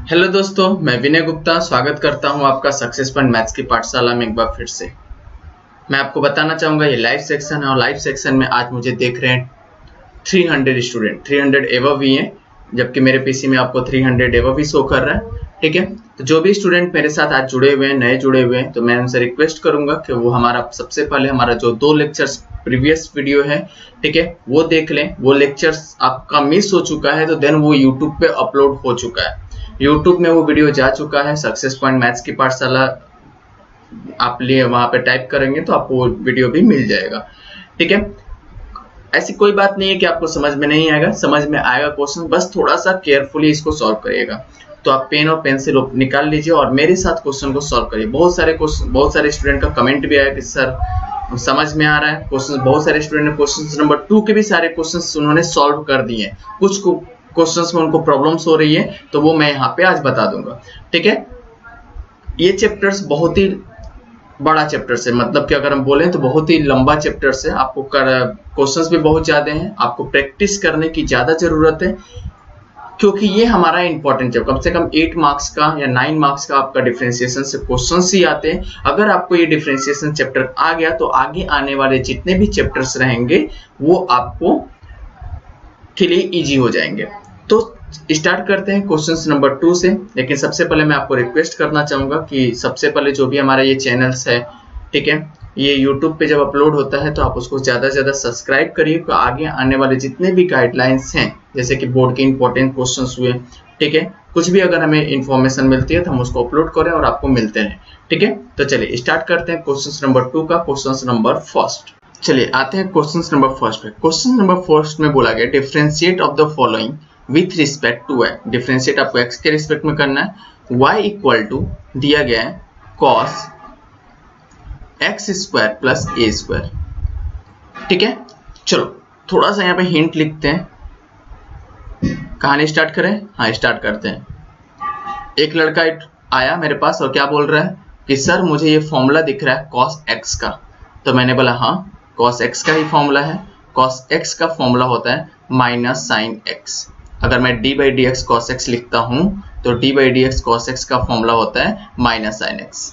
Hello दोस्तों, मैं विनय गुप्ता स्वागत करता हूं आपका सक्सेस पॉइंट मैथ्स की पाठशाला में एक बार फिर से। मैं आपको बताना चाहूंगा ये लाइव सेक्शन है और लाइव सेक्शन में आज मुझे देख रहे हैं 300 स्टूडेंट, 300 एवव ही हैं, जबकि मेरे पीसी में आपको 300 एवव ही शो कर रहा है। ठीक है, तो जो भी स्टूडेंट मेरे साथ आज जुड़े हुए हैं, नए जुड़े हुए हैं, तो मैं उनसे रिक्वेस्ट करूंगा कि वो हमारा सबसे पहले हमारा जो 2 लेक्चर्स प्रीवियस वीडियो है, ठीक है, वो देख लें। वो लेक्चर्स आपका मिस हो चुका है तो देन वो यूट्यूब पे अपलोड हो चुका है, यूट्यूब में वो वीडियो जा चुका है। सक्सेस पॉइंट मैथ्स की पाठशाला आप लिए वहां पे टाइप करेंगे तो आपको वो वीडियो भी मिल जाएगा। ठीक है, ऐसी कोई बात नहीं है कि आपको समझ में नहीं आएगा, समझ में आएगा क्वेश्चन, बस थोड़ा सा केयरफुली इसको सॉल्व करिएगा। तो आप पेन और पेंसिल निकाल लीजिए और मेरे साथ क्वेश्चन को सॉल्व करिए। बहुत सारे स्टूडेंट का कमेंट भी आया कि सर समझ में आ रहा है क्वेश्चन। बहुत सारे स्टूडेंट ने क्वेश्चन नंबर 2 के भी सारे क्वेश्चन उन्होंने सॉल्व कर दिए। कुछ क्वेश्चंस में उनको प्रॉब्लम्स हो रही है तो वो मैं यहाँ पे आज बता दूंगा। ठीक है, ये चैप्टर्स बहुत ही बड़ा चैप्टर्स है, मतलब कि अगर हम बोलें तो बहुत ही लंबा चैप्टर्स है। आपको क्वेश्चंस भी बहुत ज्यादा हैं, आपको प्रैक्टिस करने की ज्यादा जरूरत है, क्योंकि ये हमारा इंपॉर्टेंट है। कम से कम 8 मार्क्स का या 9 मार्क्स का आपका डिफरेंशिएशन से क्वेश्चंस ही आते हैं। अगर आपको ये डिफरेंशिएशन चैप्टर आ गया तो आगे आने वाले जितने भी चैप्टर्स रहेंगे वो आपको के लिए इजी हो जाएंगे। तो स्टार्ट करते हैं क्वेश्चन नंबर 2 से। लेकिन सबसे पहले मैं आपको रिक्वेस्ट करना चाहूंगा कि सबसे पहले जो भी हमारा ये चैनल्स है, ठीक है, ये यूट्यूब पे जब अपलोड होता है तो आप उसको ज्यादा से ज्यादा सब्सक्राइब करिए। तो आगे आने वाले जितने भी गाइडलाइंस हैं, जैसे कि बोर्ड के इंपॉर्टेंट क्वेश्चंस हुए, ठीक है, कुछ भी अगर हमें इंफॉर्मेशन मिलती है तो हम उसको अपलोड करें और आपको मिलते हैं। ठीक है, तो चलिए स्टार्ट करते हैं क्वेश्चन नंबर 2 का क्वेश्चन नंबर 1। चलिए आते हैं क्वेश्चन नंबर 1 पे। क्वेश्चन नंबर 1 में बोला गया differentiate of the following with respect to x। Differentiate आपको x के रिस्पेक्ट में करना है। y इक्वल टू दिया गया है cos x square plus a square. ठीक है, चलो थोड़ा सा यहाँ पे हिंट लिखते हैं। कहानी स्टार्ट करें? हाँ स्टार्ट करते हैं। एक लड़का आया मेरे पास और क्या बोल रहा है कि सर मुझे ये फॉर्मूला दिख रहा है cos x का। तो मैंने बोला हाँ cos x का ही फॉर्मूला है। cos x का फॉर्मूला होता है माइनस साइन x। अगर मैं d by d x cos x लिखता हूं तो d by d x cos x का फॉर्मूला होता है माइनस साइन एक्स।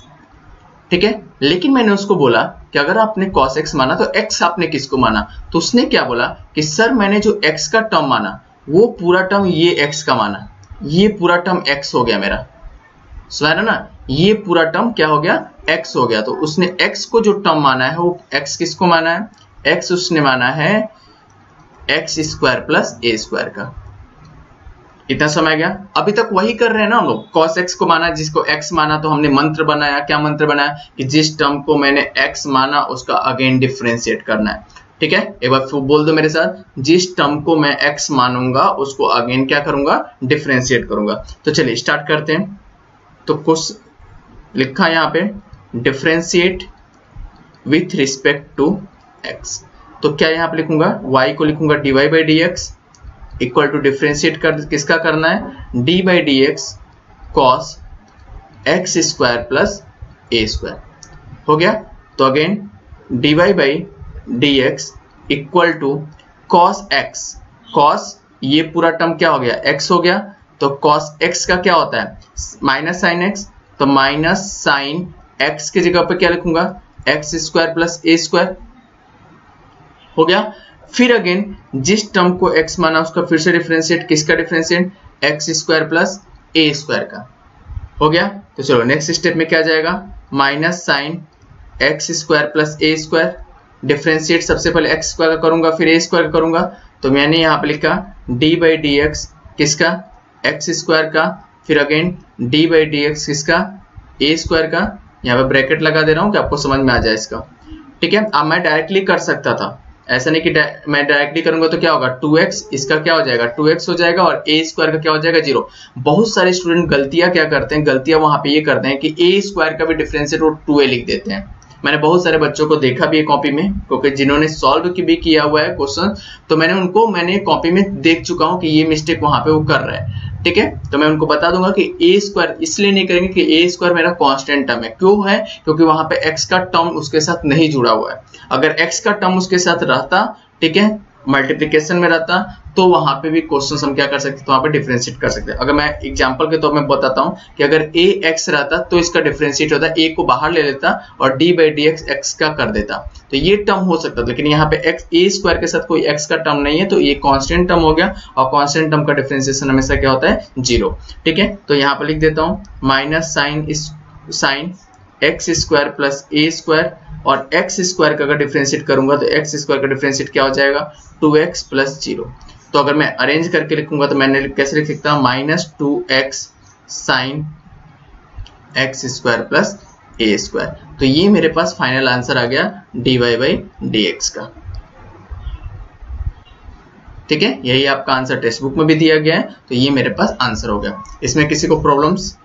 ठीक है, लेकिन मैंने उसको बोला कि अगर आपने cos x माना तो x आपने किसको माना? तो उसने क्या बोला कि सर मैंने जो x का टर्म माना वो पूरा टर्म ये x का माना, ये पूरा टर्म x हो गया मेरा। समझ रहे ना, ये पूरा टर्म क्या हो गया? x हो गया। तो उसने x को जो टर्म माना है वो x किसको माना है? x उसने माना है x square plus a square का। इतना समय गया? अभी तक वही कर रहे हैं ना हम लोग। cos x को माना, जिसको x माना, तो हमने मंत्र बनाया। क्या मंत्र बनाया? कि जिस टर्म को मैंने x माना उसका अगेन डिफरेंशिएट करना है। ठीक है, एक बार बोल दो मेरे साथ, जिस टर्म को मैं x मानूंगा उसको अगेन क्या करूंगा? डिफरेंशिएट करूंगा। तो चलिए स्टार्ट करते हैं। तो कुछ लिखा यहाँ पे differentiate with respect to x। तो क्या यहाँ पे लिखूंगा? y को लिखूंगा dy by d x equal to differentiate कर किसका करना है? d by d x cos x square plus a square हो गया। तो again dy by d x equal to cos x. Cos ये पूरा टर्म क्या हो गया? x हो गया। तो कॉस x का क्या होता है? Minus sine x। तो माइनस साइन x की जगह पे क्या लिखूंगा? X square plus a square हो गया। फिर अगेन जिस टर्म को x माना उसका फिर से डिफरेंशिएट, किसका differentiate? X square plus a square का हो गया। तो चलो नेक्स्ट स्टेप में क्या जाएगा? Minus sine x square plus a square. Differentiate सबसे पहले x स्क्वायर का करूंगा फिर ए स्क्वायर का करूंगा। तो मैंने यहाँ पे लिखा d बाई डी एक्स किसका? एक्स स्क्वायर का, फिर again d by d x किसका? ए स्क्वायर का। यहाँ पे ब्रैकेट लगा दे रहा हूँ कि आपको समझ में आ जाए इसका। ठीक है, अब मैं डायरेक्टली कर सकता था, ऐसा नहीं कि मैं डायरेक्टली करूंगा तो क्या होगा? 2x, इसका क्या हो जाएगा? 2x हो जाएगा और a स्क्वायर का क्या हो जाएगा? 0। बहुत सारे स्टूडेंट गलतियां क्या करते हैं? गलतियां वहां पे ये करते हैं कि a स्क्वायर का भी डिफरेंशिएट वो 2a लिख देते हैं। मैंने बहुत सारे बच्चों को देखा भी है कॉपी में, क्योंकि जिन्होंने सॉल्व भी किया हुआ है क्वेश्चन, तो मैंने कॉपी में देख चुका हूँ कि ये मिस्टेक वहां पे वो कर रहा है। ठीक है, तो मैं उनको बता दूंगा कि a स्क्वायर इसलिए नहीं करेंगे कि a स्क्वायर मेरा कांस्टेंट टर्म है। क्यों है? क्योंकि वहां पे x का टर्म उसके साथ नहीं जुड़ा हुआ है। अगर x का टर्म उसके साथ रहता, ठीक है, मल्टीप्लिकेशन में रहता तो वहां पे भी क्वेश्चन हम क्या कर सकते थे, वहां पे डिफरेंशिएट कर सकते हैं। अगर मैं एग्जांपल के तौर में बताता हूं कि अगर a x रहता तो इसका डिफरेंशिएट होता, a को बाहर ले लेता और d by d x x का कर देता, तो ये टर्म हो सकता था। लेकिन यहाँ पे x a स्क्वायर के साथ कोई x का टर्म नहीं है, तो ये कांस्टेंट टर्म हो गया और कांस्टेंट टर्म का डिफरेंशिएशन हमेशा क्या होता है, 0। ठीक है, तो यहाँ पर लिख देता हूँ minus sine x square plus a square, और एक्स स्क्वायर का अगर डिफरेंशिएट करूंगा तो एक्स स्क्वायर का डिफरेंशिएट क्या हो जाएगा, 2x प्लस 0। तो अगर मैं अरेंज करके लिखूंगा तो मैंने कैसे लिख सकता हूँ, minus 2x sine x square plus a square. तो ये मेरे पास फाइनल आंसर आ गया dy बाई डी एक्स का। ठीक है, यही आपका आंसर टेक्स्ट बुक में भी दिया गया है, तो ये मेरे पास आंसर हो गया। इसमें किसी को प्रॉब्लम्स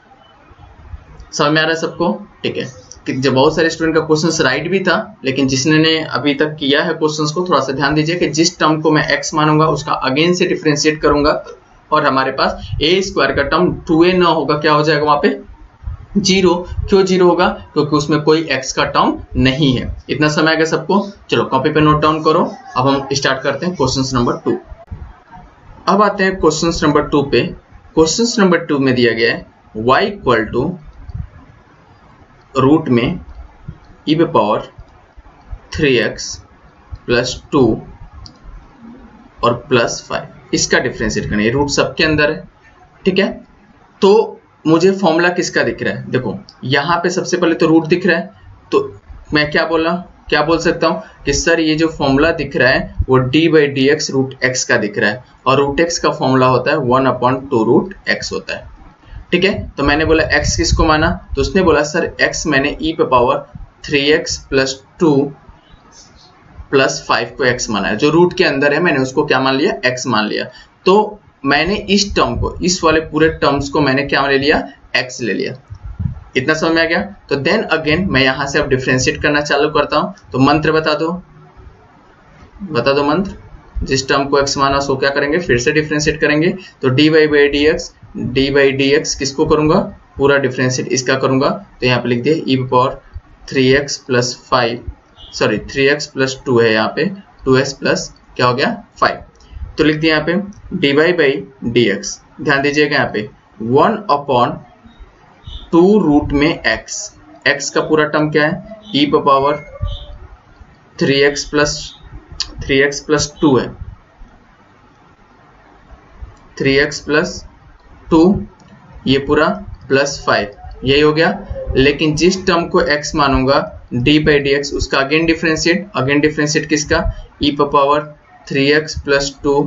समझ में आ रहा है सबको? ठीक है, कि जब बहुत सारे स्टूडेंट का क्वेश्चन राइट भी था, लेकिन जिसने अभी तक किया है क्वेश्चंस को थोड़ा सा ध्यान दीजिए कि जिस टर्म को मैं x मानूंगा उसका अगेन से डिफरेंशिएट करूंगा, और हमारे पास a स्क्वायर का टर्म 2a ना होगा, क्या हो जाएगा वहां पे, 0। क्यों 0 होगा, क्योंकि उसमें कोई x का टर्म नहीं है। इतना समय आ गया सबको? चलो कॉपी पे नोट डाउन करो। अब हम स्टार्ट करते हैं क्वेश्चन नंबर 2। अब आते हैं क्वेश्चन नंबर 2 पे। क्वेश्चन नंबर 2 में दिया गया है y इक्वल टू रूट में e पे पावर 3x प्लस 2 और प्लस 5, इसका डिफरेंशिएट करना है। रूट सबके अंदर है। ठीक है, तो मुझे फॉर्मूला किसका दिख रहा है, देखो यहाँ पे सबसे पहले तो रूट दिख रहा है, तो मैं क्या बोल सकता हूँ कि सर ये जो फॉर्मूला दिख रहा है वो d by d x root x का दिख रहा है, और रूट एक्स का फॉर्मूला होता है 1/2 रूट एक्स होता है। ठीक है, तो मैंने बोला x किसको माना, तो उसने बोला सर x मैंने e पे पावर 3x प्लस 2 प्लस 5 को x माना है, जो रूट के अंदर है मैंने उसको क्या मान लिया, x मान लिया। तो मैंने इस टर्म को, इस वाले पूरे टर्म्स को मैंने क्या ले लिया, x ले लिया। इतना समझ में आ गया? तो देन अगेन मैं यहां से अब डिफरेंशिएट करना चालू करता हूं। तो मंत्र बता दो मंत्र, जिस टर्म को x माना उसको क्या करेंगे, फिर से डिफरेंशिएट करेंगे। तो dy बाई डी एक्स किसको करूंगा, पूरा डिफरेंशिएट इसका करूंगा। तो यहाँ पे लिख दिया e power 3x plus 5, sorry 3x plus 2 है, यहाँ पे 2x प्लस क्या हो गया 5। तो लिख दिया यहाँ पे dy बाई डी एक्स, ध्यान दीजिएगा यहाँ पे 1/2 रूट में x का पूरा टर्म क्या है, e पावर 3x प्लस 2 है, 3x प्लस 2 ये पूरा प्लस 5, यही हो गया। लेकिन जिस टर्म को x मानूंगा d बाई डी एक्स, उसका अगेन डिफरेंशिएट किसका, e power 3x plus 2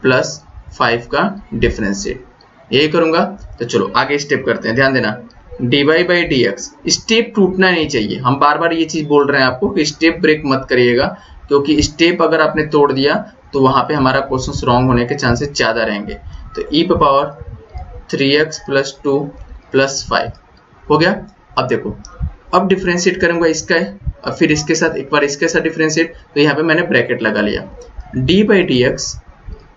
plus 5 का डिफरेंशिएट, यही करूंगा। तो चलो आगे स्टेप करते हैं, ध्यान देना dy by d x, step टूटना नहीं चाहिए। हम बार बार ये चीज बोल रहे हैं आपको कि स्टेप ब्रेक मत करिएगा, क्योंकि स्टेप अगर आपने तोड़ दिया तो वहां पे हमारा क्वेश्चन रॉन्ग होने के चांसेस ज्यादा रहेंगे। तो e पे पावर 3x प्लस 2 प्लस 5 हो गया। अब देखो, अब डिफरेंशिएट करूंगा इसका, और फिर इसके साथ एक बार इसके साथ डिफरेंशिएट, तो यहाँ पे मैंने ब्रैकेट लगा लिया। d बाई डी एक्स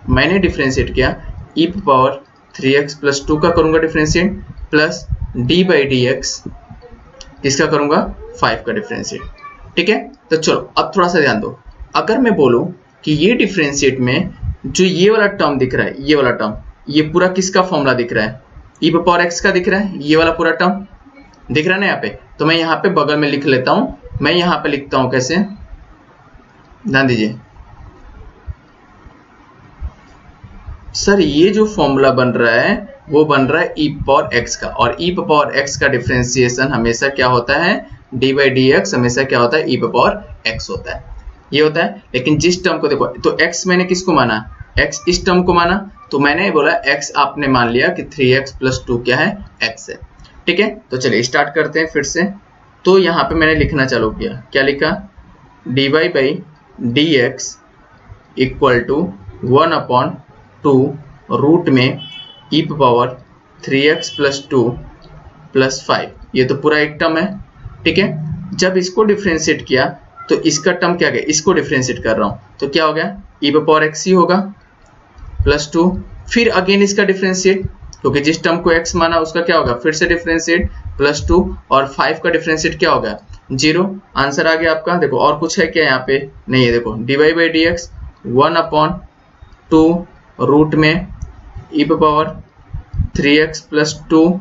मैंने डिफरेंशिएट किया, e पे पावर 3x प्लस 2 का करूंगा differentiate, plus d by d x इसका करूंगा 5 का डिफरेंशिएट। ठीक है, तो चलो अब थोड़ा सा ध्यान दो। अगर मैं बोलूं कि ये डिफरेंशिएट में जो ये वाला टर्म दिख रहा है, ये वाला टर्म, ये पूरा किसका फॉर्मूला दिख रहा है, e पे पावर x का दिख रहा है, ये वाला पूरा टर्म दिख रहा है ना यहाँ पे। तो मैं यहाँ पे बगल में लिख लेता हूं, मैं यहाँ पे लिखता हूं कैसे, ध्यान दीजिए सर, ये जो फॉर्मूला बन रहा है वो बन रहा है e पावर x का, और e पावर x का डिफरेंशिएशन हमेशा क्या होता है, d बाई डी एक्स हमेशा क्या होता है, e पावर x होता है, ये होता है। लेकिन जिस टर्म को देखो, तो x मैंने किसको माना, x इस टर्म को माना, तो मैंने बोला x आपने मान लिया कि 3x प्लस 2 क्या है, x है। ठीक है, तो चलिए स्टार्ट करते हैं फिर से। तो यहाँ पे मैंने लिखना चालू किया, क्या लिखा, dy by d x equal to 1/2 root में e पे पावर 3x प्लस 2 प्लस 5, ये तो पूरा एक टर्म है। ठीक है, जब इसको डिफरेंशिएट किया तो इसका टर्म क्या गया, इसको डिफरेंशिएट कर रहा हूं, तो क्या हो गया, e पे पावर x ही होगा प्लस 2, फिर अगेन इसका डिफरेंशिएट, क्योंकि जिस टर्म को x माना उसका क्या होगा, फिर से डिफरेंशिएट प्लस 2, और 5 का डिफरेंशिएट क्या होगा, 0। आंसर आ गया आपका। देखो और कुछ है क्या यहाँ पे, नहीं है, देखो dy by d x 1/2 root में e⁻3x+2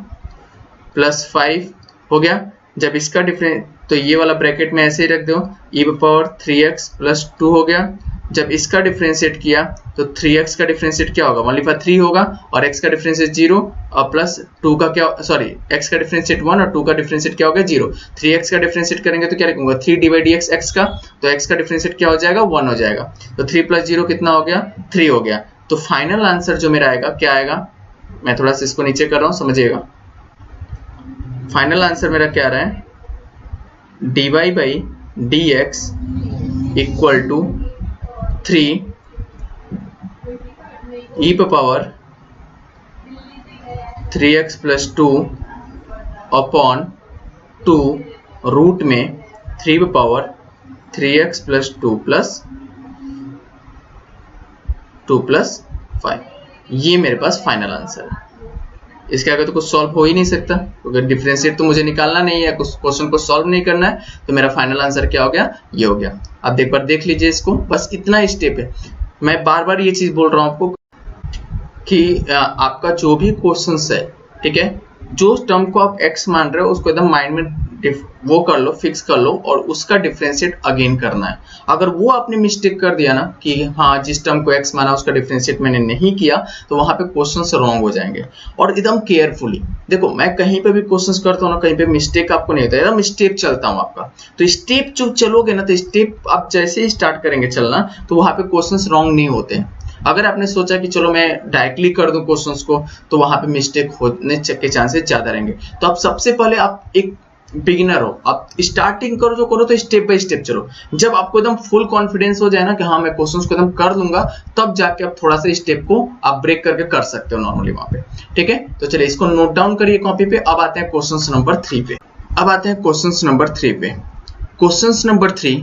+ 5 हो गया। जब इसका डिफरेंस, तो ये वाला ब्रैकेट में ऐसे ही रख दो, e⁻3x+2 हो गया। जब इसका डिफरेंशिएट किया तो 3x का डिफरेंशिएट क्या होगा, 1/3 होगा, और x का डिफरेंशिएट 0 और प्लस 2 का क्या, सॉरी x का डिफरेंशिएट 1 और 2 का डिफरेंशिएट क्या होगा 0। 3x का डिफरेंशिएट करेंगे तो क्या लिखूंगा 3/dx x का, तो x का डिफरेंशिएट क्या हो जाएगा 1 हो जाएगा। तो 3 + 0 कितना हो गया 3 हो गया। तो फाइनल आंसर जो मेरा आएगा क्या आएगा, मैं थोड़ा सा इसको नीचे कर रहा हूँ समझिएगा। फाइनल आंसर मेरा क्या आ रहा है, dy/dx = 3 e⁻3x+2 अपॉन 2 रूट में 3/3x+2 + 2 + 5। ये मेरे पास फाइनल आंसर है। इसके आगे तो कुछ सॉल्व हो ही नहीं सकता, क्योंकि डिफरेंशिएट तो मुझे निकालना नहीं है, कुछ क्वेश्चन को सॉल्व नहीं करना है। तो मेरा फाइनल आंसर क्या हो गया, ये हो गया। अब एक बार देख लीजिए इसको, बस इतना स्टेप है। मैं बार बार ये चीज बोल रहा हूँ आपको कि आपका जो भी क्वेश्चन है, ठीक है, जो टर्म को आप x मान रहे हो उसको एकदम माइंड में वो कर लो, फिक्स कर लो, और उसका डिफरेंशिएट अगेन करना है। अगर वो आपने मिस्टेक कर दिया ना कि हाँ जिस टर्म को x माना उसका डिफरेंशिएट मैंने नहीं किया, तो वहां पे क्वेश्चंस रॉन्ग हो जाएंगे। और एकदम केयरफुली देखो, मैं कहीं पे भी क्वेश्चंस करता हूँ ना, कहीं पे मिस्टेक आपको नहीं होता, एकदम स्टेप चलता हूँ आपका। तो स्टेप जो चलोगे ना, तो स्टेप आप जैसे ही स्टार्ट करेंगे चलना, तो वहां पे क्वेश्चंस रॉन्ग नहीं होते। अगर आपने सोचा कि चलो मैं डायरेक्टली कर दूं क्वेश्चंस को, तो वहां पे मिस्टेक होने के चांसेस ज्यादा रहेंगे। तो आप सबसे पहले आप एक बिगिनर हो, आप स्टार्टिंग करो जो करो तो स्टेप बाय स्टेप चलो। जब आपको एकदम फुल कॉन्फिडेंस हो जाए ना कि हाँ मैं क्वेश्चंस को एकदम कर लूंगा, तब जाके आप थोड़ा सा स्टेप को आप ब्रेक करके कर सकते हो नॉर्मली वहां पे, ठीक है। तो चलिए इसको नोट डाउन करिए कॉपी पे। अब आते हैं क्वेश्चन नंबर 3 पे। अब आते हैं क्वेश्चन नंबर 3 पे। क्वेश्चन नंबर 3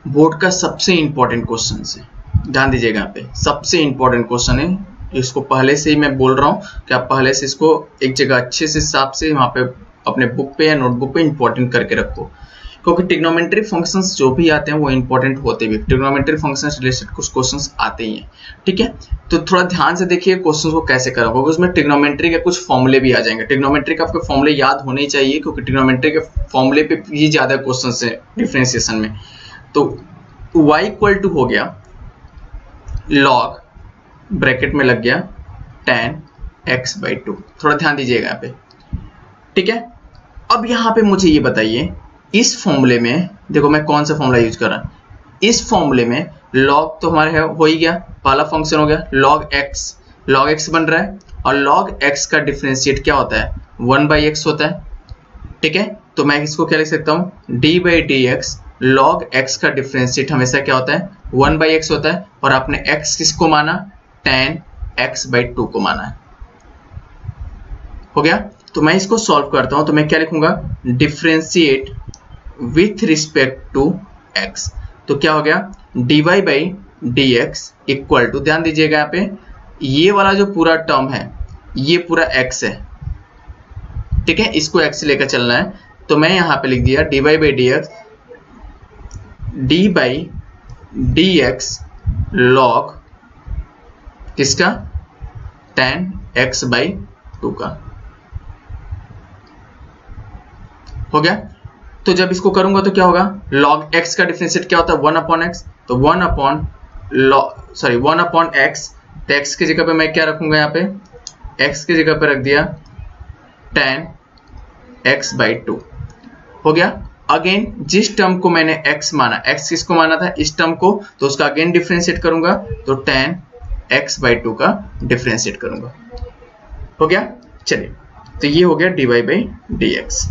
बोर्ड का सबसे इंपॉर्टेंट क्वेश्चन है, ध्यान दीजिएगा। यहाँ पे सबसे इंपॉर्टेंट क्वेश्चन है, इसको पहले से ही मैं बोल रहा हूँ कि आप पहले से इसको एक जगह अच्छे से हिसाब से वहां पे अपने बुक पे या नोटबुक पे इंपॉर्टेंट करके रखो, क्योंकि ट्रिग्नोमेट्री फंक्शंस जो भी आते हैं वो इंपॉर्टेंट होते भी। ट्रिग्नोमेट्री फंक्शंस रिलेटेड कुछ क्वेश्चंस आते ही हैं, ठीक है। तो थोड़ा ध्यान से देखिए क्वेश्चन को कैसे करा, क्योंकि उसमें ट्रिग्नोमेट्री के कुछ फॉर्मूले भी आ जाएंगे। ट्रिग्नोमेट्री के आपके फॉर्मूले याद होने चाहिए, क्योंकि ट्रिग्नोमेट्री के फॉर्मूले पे ही ज्यादा क्वेश्चन है डिफरेंशिएशन में। तो y = हो गया log ब्रैकेट में लग गया tan x/2। थोड़ा ध्यान दीजिएगा यहाँ पे, ठीक है। अब यहाँ पे मुझे ये बताइए, इस फॉर्मूले में देखो मैं कौन सा फॉर्मूला यूज कर रहा हूँ। इस फॉर्मूले में log तो हमारे है हो ही गया, पहला फंक्शन हो गया log x बन रहा है, और log x का डिफरेंशिएट क्या होता है 1/x होता है, ठीक है। तो मैं इसको क्या लिख सकता हूँ, d/dx log x का डिफरेंशिएट हमेशा क्या होता है 1/x होता है, और आपने x किसको माना tan x/2 को माना है, हो गया। तो मैं इसको सॉल्व करता हूं, तो मैं क्या लिखूंगा differentiate with respect to x। तो क्या हो गया dy/dx इक्वल टू, ध्यान दीजिएगा यहाँ पे ये वाला जो पूरा टर्म है ये पूरा x है, ठीक है, इसको x से लेकर चलना है। तो मैं यहाँ पे लिख दिया dy/dx d/dx log किसका tan x/2 का, हो गया। तो जब इसको करूंगा तो क्या होगा, log x का डिफरेंशिएट क्या होता है 1/x, तो 1/x, तो x की जगह पे मैं क्या रखूंगा, यहाँ पे x की जगह पे रख दिया tan x/2, हो गया। अगेन जिस टर्म को मैंने x माना, x किसको माना था इस टर्म को, तो उसका अगेन डिफरेंशिएट करूंगा, तो tan x/2 का डिफरेंशिएट करूंगा, हो गया। चलिए तो ये हो गया dy/dx।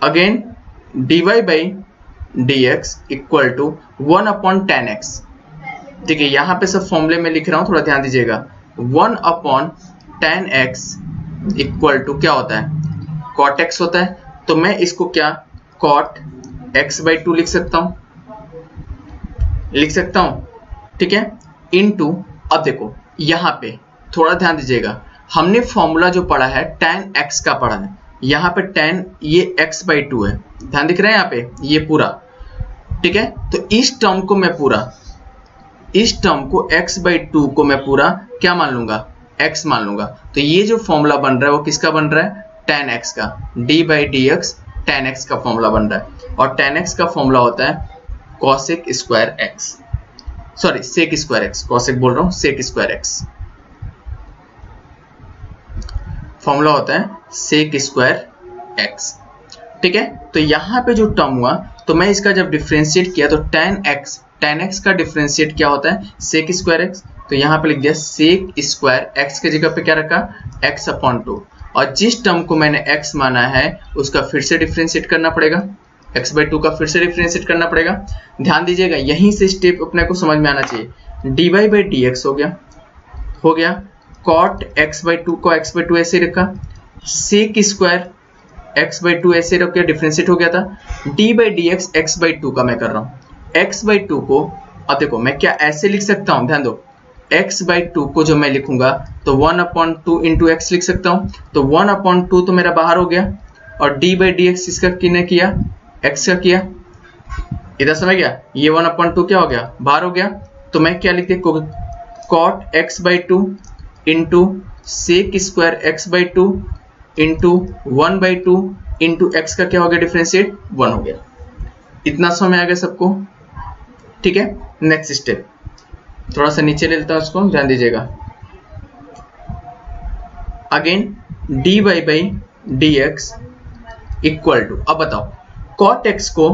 Again dy/dx equal to 1/tan x। देखिए यहाँ पे सब फॉर्मूले में लिख रहा हूँ, थोड़ा ध्यान दीजिएगा। 1/tan x इक्वल टू क्या होता है cot x होता है, तो मैं इसको क्या cot x/2 लिख सकता हूँ, ठीक है, इनटू। अब देखो यहाँ पे थोड़ा ध्यान दीजिएगा, हमने फॉर्मूला जो पढ़ा है tan x का पढ़ा है, यहाँ पे tan ये x/2 है, ध्यान दिख रहा है यहाँ पे ये पूरा, ठीक है। तो इस टर्म को मैं पूरा इस टर्म को x/2 को मैं पूरा क्या मान लूंगा, x मान लूंगा। तो ये जो फॉर्मूला बन रहा है वो किसका बन रहा है, tan x का, d/dx tan x का फॉर्मूला बन रहा है। और tan x का फॉर्मूला होता है cosec square x, sorry sec square x, cosec बोल रहा हूं, sec स्क्वायर x फॉर्मूला होता है sec स्क्वायर x। ठीक है, तो यहाँ पे जो टर्म हुआ तो मैं इसका जब डिफरेंशिएट किया तो tan x का डिफरेंशिएट क्या होता है, sec स्क्वायर x। तो यहाँ पे लिख दिया sec स्क्वायर x के जगह पे क्या रखा, x/2। और जिस टर्म को मैंने x माना है उसका फिर से डिफरेंशिएट करना पड़ेगा, x/2 का फिर से डिफरेंशिएट करना पड़ेगा। ध्यान दीजिएगा, यहीं से स्टेप अपने को समझ में आना चाहिए। dy/dx हो गया cot x/2 को x/2 ऐसे रखा, sec स्क्वायर x/2 ऐसे रख के डिफरेंशिएट हो गया था। d/dx x/2 का मैं कर रहा हूँ, x/2 को अब देखो मैं क्या ऐसे लिख सकता हूँ, ध्यान दो, x/2 को जो मैं लिखूंगा तो 1/2 इंटू x लिख सकता हूँ। तो 1/2 तो मेरा बाहर हो गया और d/dx इसका किने किया, x का किया, इधर समझ गया, ये 1/2 क्या हो गया, बाहर हो गया। तो मैं क्या लिख दिया, cot x/2 into sec square x/2 into 1/2 into x का क्या हो गया, डिफरेंशिएट 1 हो गया। इतना समझ आ गया सबको। ठीक है, नेक्स्ट स्टेप थोड़ा सा नीचे ले लेता हूं उसको, ध्यान दीजिएगा। अगेन dy/dx इक्वल टू, अब बताओ cot x को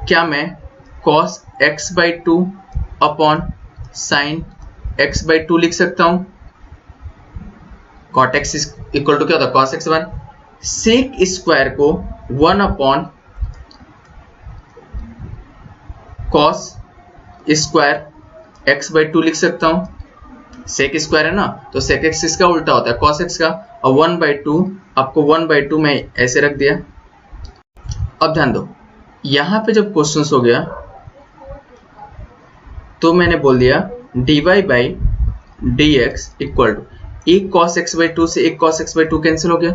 क्या मैं cos x/2 upon sin x/2 लिख सकता हूं। cot x इक्वल टू क्या होता है, cos x1। sec स्क्वायर को 1 अपॉन cos स्क्वायर x/2 लिख सकता हूं। sec स्क्वायर है ना, तो sec x इसका उल्टा होता है cos x का, और 1/2 आपको 1/2 में ऐसे रख दिया। अब ध्यान दो, यहां पे जब क्वेश्चंस हो गया तो मैंने बोल दिया dy/dx इक्वल टू, एक cos x/2 से एक cos x/2 कैंसिल हो गया,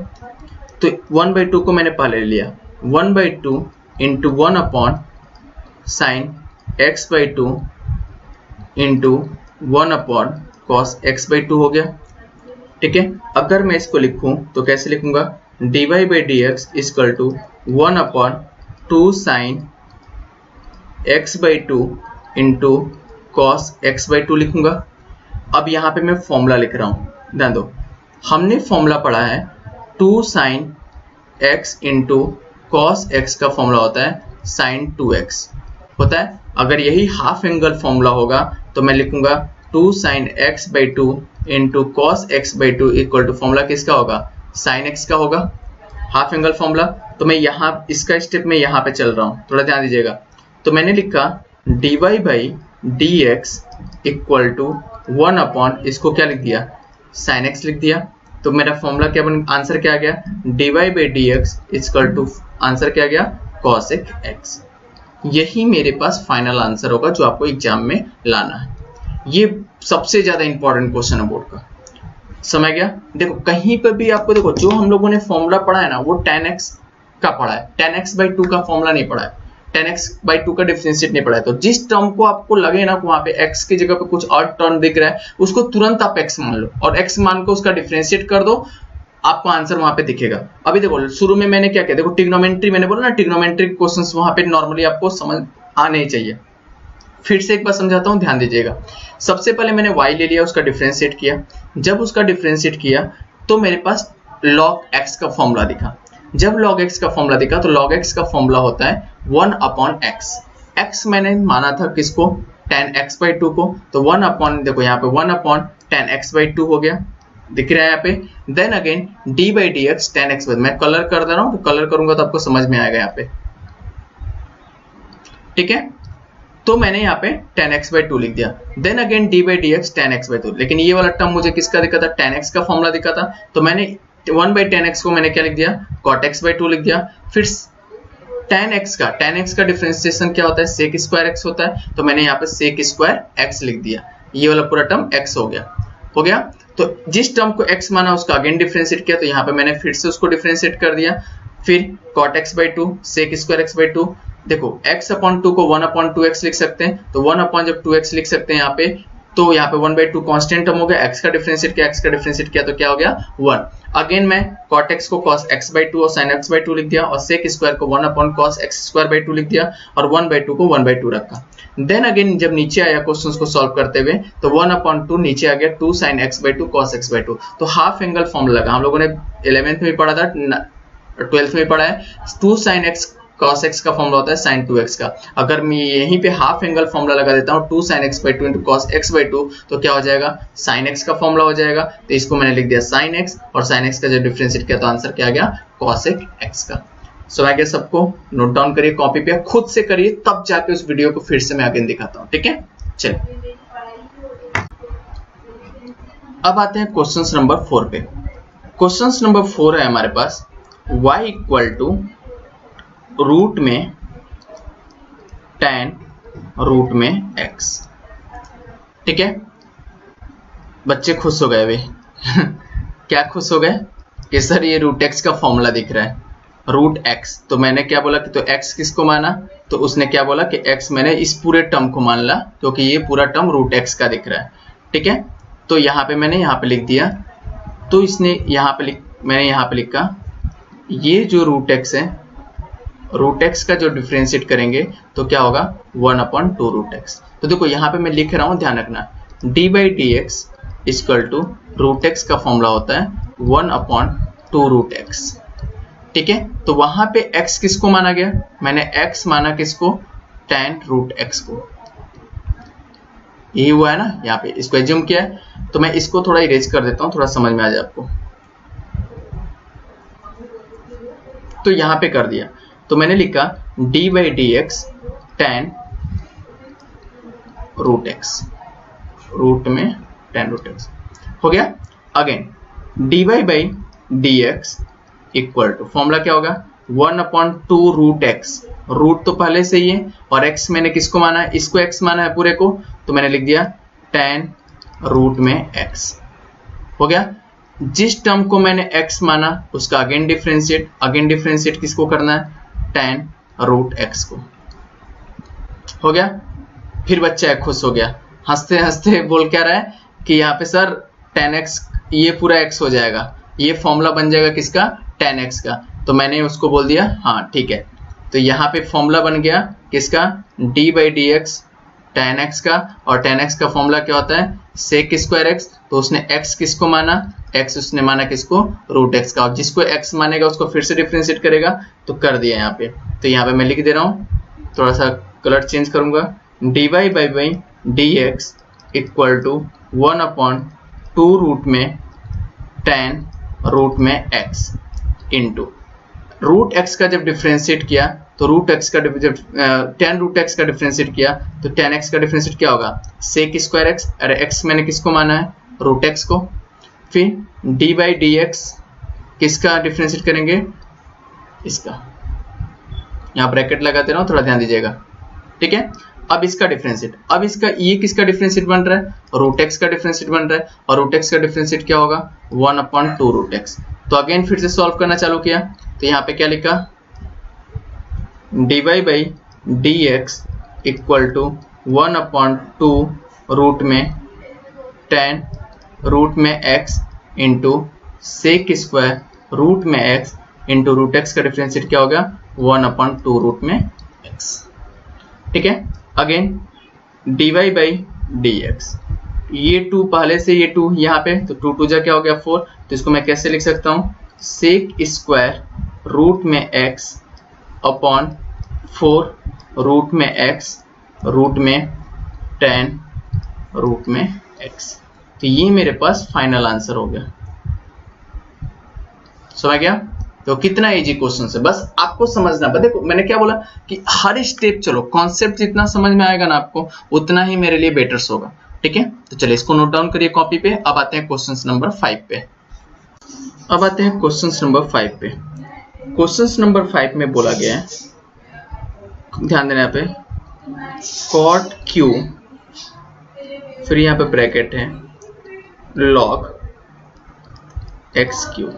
तो 1/2 को मैंने पहले लिया, 1/2 into 1 upon sine x/2 into 1 upon cos x/2 हो गया। ठीक है, अगर मैं इसको लिखूं तो कैसे लिखूंगा, dy/dx equal to 1 upon 2 sine x/2 into cos x/2 लिखूंगा। अब यहाँ पे मैं फॉर्मूला लिख रहा हूं, ध्यान दो, हमने फॉर्मूला पढ़ा है 2 sine x into cos x का फॉर्मूला होता है साइन 2x होता है। अगर यही हाफ एंगल फॉर्मूला होगा तो मैं लिखूंगा 2 sine x/2 into cos x/2 equal to formula किसका होगा, साइन x का होगा, हाफ एंगल फॉर्मूला। तो मैं यहाँ इसका स्टेप में यहाँ पे चल रहा हूँ, थोड़ा ध्यान दीजिएगा। तो मैंने लिखा dy/dx इक्वल टू 1 अपॉन, इसको क्या लिख दिया, साइन x लिख दिया। तो मेरा फॉर्मूला क्या बन, आंसर क्या आ गया, dy/dx इक्वल टू आंसर क्या आ गया, cosec x। यही मेरे पास फाइनल आंसर होगा जो आपको एग्जाम में लाना है। ये सबसे ज्यादा इंपॉर्टेंट क्वेश्चन है बोर्ड का, समझ गया। देखो कहीं पर भी आपको, देखो जो हम लोगों ने फॉर्मूला पढ़ा है ना वो tan x का पढ़ा है, tan x/2 का फॉर्मूला नहीं पढ़ा है, tan x/2 का डिफरेंशिएट नहीं पढ़ा है। तो जिस टर्म को आपको लगे ना वहां पे x की जगह पे कुछ और टर्म दिख रहा है, उसको तुरंत आप x मान लो और x मान को उसका डिफरेंशिएट कर दो, आपको आंसर वहां पे दिखेगा। अभी देखो शुरू में मैंने क्या किया, देखो ट्रिग्नोमेट्री मैंने बोला ना, ट्रिग्नोमेट्री क्वेश्चंस वहां पे नॉर्मली आपको समझ आने ही चाहिए। फिर से एक बार समझाता हूं, ध्यान दीजिएगा। सबसे पहले मैंने y ले लिया, उसका डिफरेंशिएट किया। जब उसका डिफरेंशिएट किया तो मेरे पास log x का फॉर्मूला दिखा। जब log x का फॉर्मूला दिखा तो log x का फॉर्मूला होता है 1 अपॉन x। x मैंने माना था किसको, tan x/2 को, तो 1 अपॉन, देखो यहाँ पे 1 अपॉन tan x/2 हो गया, दिख रहा है यहाँ पे। Then again dy/dx tan x, मैं कलर कर दे रहा हूँ, तो कलर करूंगा तो आपको समझ में आएगा यहाँ पे। ठीक है, तो मैंने यहाँ पे tan x/2 लिख दिया। Then again dy/dx tan x/2, लेकिन ये वाला टर्म मुझे किसका दिखा था, tan x का फॉर्मूला दिखा था, तो मैंने 1/tan x को मैंने क्या लिख दिया, cot x/2 लिख दिया। फिर tan x का डिफरेंशिएशन क्या होता है, sec स्क्वायर x होता है, तो मैंने यहाँ पे sec स्क्वायर x लिख दिया। ये वाला पूरा टर्म x हो गया। तो जिस टर्म को x माना उसका अगेन डिफरेंशिएट किया, तो यहाँ पे मैंने फिर से उसको डिफरेंशिएट कर दिया। फिर cot x/2 sec square x/2, देखो x/2 को 1/2x लिख सकते हैं, तो 1 अपॉन जब 2x लिख सकते हैं यहाँ पे तो यहाँ पे 1/2 कांस्टेंट टर्म हो गया, x का डिफरेंशिएट किया तो क्या हो गया 1। अगेन मैं cot x को cos x/2 और sin x/2 लिख दिया और sec स्क्वायर को 1/cos x²/2 लिख दिया और 1/2 को 1/2 रखा। देन अगेन जब नीचे आया क्वेश्चंस को सॉल्व करते हुए तो 1/2 नीचे आ गया 2 sin x/2 cos x/2। तो हाफ एंगल फॉर्मूला लगा, हम लोगों ने 11th में पढ़ा था, 12th में पढ़ा है। 2 sin x cos x का फॉर्मूला होता है sin 2x का। अगर मैं यहीं पे हाफ एंगल फॉर्मूला लगा देता हूँ 2 sin x/2 into cos x/2 तो क्या हो जाएगा sin x का फॉर्मूला हो जाएगा। तो इसको मैंने लिख दिया sin x और sin x का जो डिफरेंशिएट किया तो आंसर क्या आ गया cosec x का। सो आगे सबको नोट डाउन करिए, कॉपी पे खुद से करिए, तब जाके उस वीडियो को फिर से मैं आगे दिखाता हूँ। ठीक है, चलिए अब आते हैं क्वेश्चन नंबर 4 पे। क्वेश्चन नंबर 4 है हमारे पास y इक्वल टू रूट में tan रूट में x। ठीक है, बच्चे खुश हो गए वे क्या खुश हो गए कि सर ये रूट x का फॉर्मूला दिख रहा है, रूट x। तो मैंने क्या बोला कि तो x किसको माना, तो उसने क्या बोला कि x मैंने इस पूरे टर्म को मान ला क्योंकि ये पूरा टर्म रूट x का दिख रहा है। ठीक है, तो यहाँ पे मैंने यहाँ पे लिख दिया, तो इसने यहाँ पे मैंने यहाँ पे लिखा ये जो रूट x है, रूट x का जो डिफरेंशिएट करेंगे तो क्या होगा 1/2 रूट x। तो देखो यहाँ पे मैं लिख रहा हूँ, ध्यान रखना d/dx equal to root x का फॉर्मूला होता है 1/2 रूट x। ठीक है, तो वहां पे x किसको माना गया, मैंने x माना किसको tan रूट x को, यही हुआ है ना, यहाँ पे इसको एज्यूम किया है। तो मैं इसको थोड़ा इरेज कर देता हूँ, थोड़ा समझ में आ जाए आपको। तो यहाँ पे कर दिया, तो मैंने लिखा d/dx tan root x, root में tan रूट x हो गया। Again dy/dx equal to formula क्या होगा 1/2 रूट x, रूट तो पहले से ही है और x मैंने किसको माना है, इसको x माना है पूरे को, तो मैंने लिख दिया tan रूट में x हो गया। जिस टर्म को मैंने x माना उसका अगेन डिफरेंशिएट किसको करना है tan रूट x को, हो गया। फिर बच्चा खुश हो गया, हंसते हंसते बोल क्या रहा है कि यहाँ पे सर tan x ये पूरा x हो जाएगा, ये फॉर्मूला बन जाएगा किसका tan x का। तो मैंने उसको बोल दिया हाँ ठीक है, तो यहाँ पे फॉर्मूला बन गया किसका d/dx tan x का, और tan x का फॉर्मूला क्या होता है sec स्क्वायर x। तो उसने x किसको माना, x उसने माना किसको रूट x का, और जिसको x मानेगा उसको फिर से डिफरेंशिएट करेगा, तो कर दिया यहाँ पे। तो यहाँ पे मैं लिख दे रहा हूँ, थोड़ा सा कलर चेंज करूंगा, dy/dx इक्वल टू 1/2 रूट में tan रूट में x इंटू रूट x का जब डिफरेंशिएट किया तो रूट x का जब tan रूट x का डिफरेंशिएट किया तो tan x का डिफरेंशिएट क्या होगा sec स्क्वायर x। अरे x मैंने किसको माना है रूट x को। फिर d/dx किसका डिफरेंशिएट करेंगे, इसका, यहाँ ब्रैकेट लगाते रहो, थोड़ा ध्यान दीजिएगा। ठीक है, अब इसका डिफरेंशिएट, अब इसका ये किसका डिफरेंशिएट बन रहा है रूट x का डिफरेंशिएट बन रहा है, और रूट x का डिफरेंशिएट क्या होगा 1/2 रूट x। तो अगेन फिर से सॉल्व करना चालू किया, तो यहाँ पे क्या लिखा dy/dx इक्वल टू 1/2 रूट में tan रूट में x into sec square root में x इंटू रूट x का डिफरेंशिएट क्या होगा 1/2 रूट में x। ठीक है, अगेन dy/dx ये 2 पहले से ये 2 यहाँ पे, तो 2 2 जा क्या हो गया 4। तो इसको मैं कैसे लिख सकता हूँ सेक स्क्वायर रूट में x अपॉन 4 रूट में x रूट में tan रूट में x। तो ये मेरे पास फाइनल आंसर हो गया। समझ गया, तो कितना इजी क्वेश्चन है, बस आपको समझना। देखो मैंने क्या बोला कि हर स्टेप चलो, कॉन्सेप्ट जितना समझ में आएगा ना आपको उतना ही मेरे लिए बेटर होगा। ठीक है, तो चलिए इसको नोट डाउन करिए कॉपी पे। अब आते हैं क्वेश्चन नंबर 5 पे। अब आते हैं क्वेश्चन नंबर 5 पे। क्वेश्चन नंबर 5 में बोला गया है, ध्यान देना यहाँ पे, cot q, फिर यहाँ पे ब्रैकेट है log x क्यू।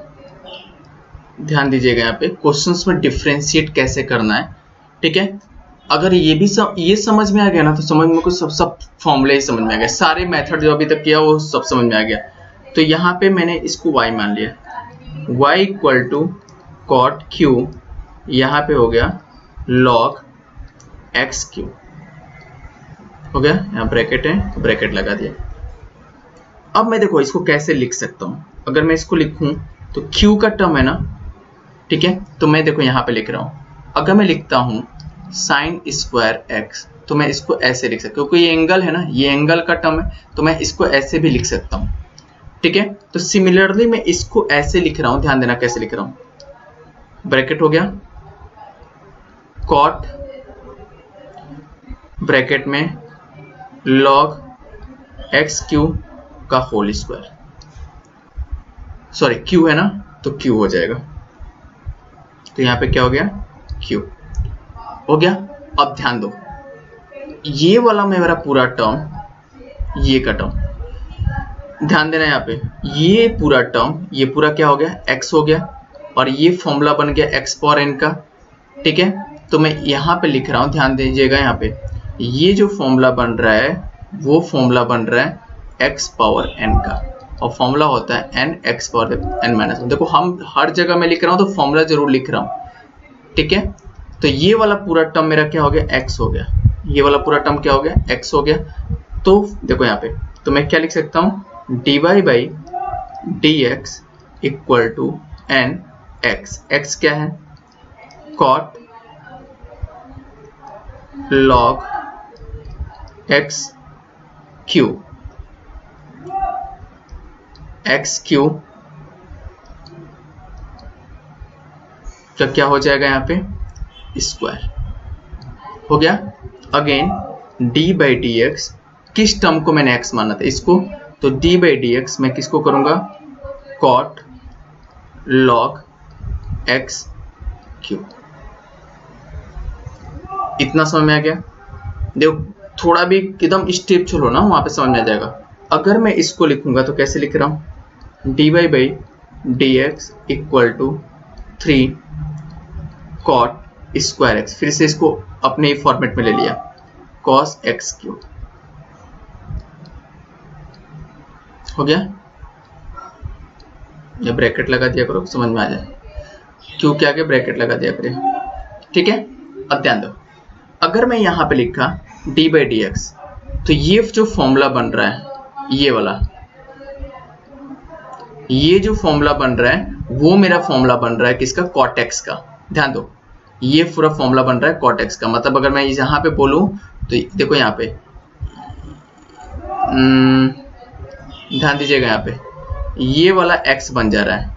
ध्यान दीजिएगा यहाँ पे क्वेश्चंस में डिफरेंशिएट कैसे करना है। ठीक है, अगर ये भी ये समझ में आ गया ना तो समझ में को सब फॉर्मूले ही समझ में आ गया, सारे मेथड जो अभी तक किया वो सब समझ में आ गया। तो यहाँ पे मैंने इसको y मान लिया, y equal to cot q, यहाँ पे हो गया log x क्यू, हो गया, यहाँ ब्रैकेट है तो ब्रैकेट लगा दिया। अब मैं देखो इसको कैसे लिख सकता हूँ, अगर मैं इसको लिखूं तो q का टर्म है ना, ठीक है, तो मैं देखो यहाँ पे लिख रहा हूँ, अगर मैं लिखता हूँ साइन स्क्वायर x तो मैं इसको ऐसे लिख सकता हूँ, क्योंकि ये एंगल है ना, ये एंगल का टर्म है तो मैं इसको ऐसे भी लिख सकता हूँ, ठीक है। तो सिमिलरली मैं इसको ऐसे लिख रहा हूँ, ध्यान देना कैसे लिख रहा हूँ, ब्रैकेट हो गया कॉट ब्रैकेट में log x क्यू का होल स्क्वायर, सॉरी q है ना तो q हो जाएगा, तो यहाँ पे क्या हो गया q हो गया। अब ध्यान दो, ये वाला मेरा पूरा टर्म, ये का टर्म, ध्यान देना यहाँ पे, ये पूरा टर्म, ये पूरा क्या हो गया x हो गया, और ये फॉर्मूला बन गया x पावर n का, ठीक है। तो मैं यहाँ पे लिख रहा हूँ, ध्यान दीजिएगा यहाँ पे, ये जो फॉर्मूला बन रहा है वो फॉर्मूला बन रहा है x पावर n का, और फॉर्मूला होता है n x power n minus. देखो हम हर जगह में लिख रहा हूँ तो फॉर्मूला जरूर लिख रहा हूँ, ठीक है। तो ये वाला पूरा टर्म मेरा क्या हो गया x हो गया, ये वाला पूरा टर्म क्या हो गया x हो गया। तो देखो यहाँ पे, तो मैं क्या लिख सकता हूँ dy by dx equal to n x, x क्या है cot log x q, x q तो क्या हो जाएगा यहाँ पे स्क्वायर, हो गया। Again d by d x, किस टर्म को मैंने x माना था इसको, तो d बाई डी एक्स मैं किसको करूंगा cot log x क्यू। इतना समझ में आ गया, देखो थोड़ा भी एकदम स्टेप छोड़ो ना, वहां पे समझ में आ जाएगा। अगर मैं इसको लिखूंगा तो कैसे लिख रहा हूं dy by d x equal to 3 cot square x, फिर से इसको अपने फॉर्मेट में ले लिया cos x क्यू, हो गया। ये ब्रैकेट लगा दिया करो, समझ में आ जाए, क्यू के आगे ब्रैकेट लगा दिया करें, ठीक है। अब ध्यान दो, अगर मैं यहाँ पे लिखा d बाई डी एक्स, तो ये जो फॉर्मूला बन रहा है, ये वाला, ये जो फॉर्मूला बन रहा है वो मेरा फॉर्मूला बन रहा है किसका, cot x का। ध्यान दो, ये पूरा फॉर्मूला बन रहा है cot x का, मतलब अगर मैं यहाँ पे बोलूं तो देखो यहाँ पे ध्यान दीजिएगा, यहाँ पे ये वाला x बन जा रहा है,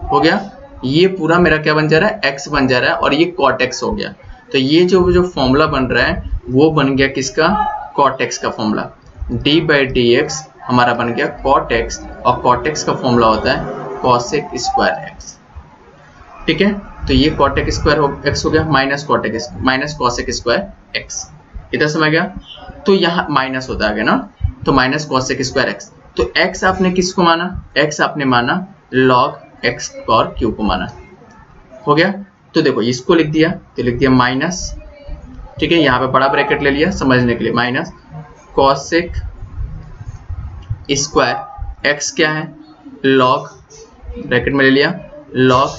हो गया, ये पूरा मेरा क्या बन जा रहा है x बन जा रहा है, और ये cot x हो गया। तो ये जो फॉर्मूला बन रहा है वो बन गया किसका, cot x का formula, d by d x हमारा बन गया cot x, और cot x का फॉर्मूला होता है cosec स्क्वायर x, ठीक है। तो ये cot x स्क्वायर x हो गया माइनस cosec स्क्वायर x, इधर समझ गया। तो यहाँ माइनस होता है ना, तो माइनस cosec स्क्वायर x, तो x आपने किसको माना, x आपने माना log x और q को माना, हो गया। तो देखो इसको लिख दिया, तो लिख दिया माइनस, ठीक है, यहाँ पे बड़ा ब्रैकेट ले लिया समझने के लिए, माइनस cosec स्क्वायर x क्या है log, ब्रैकेट में ले लिया log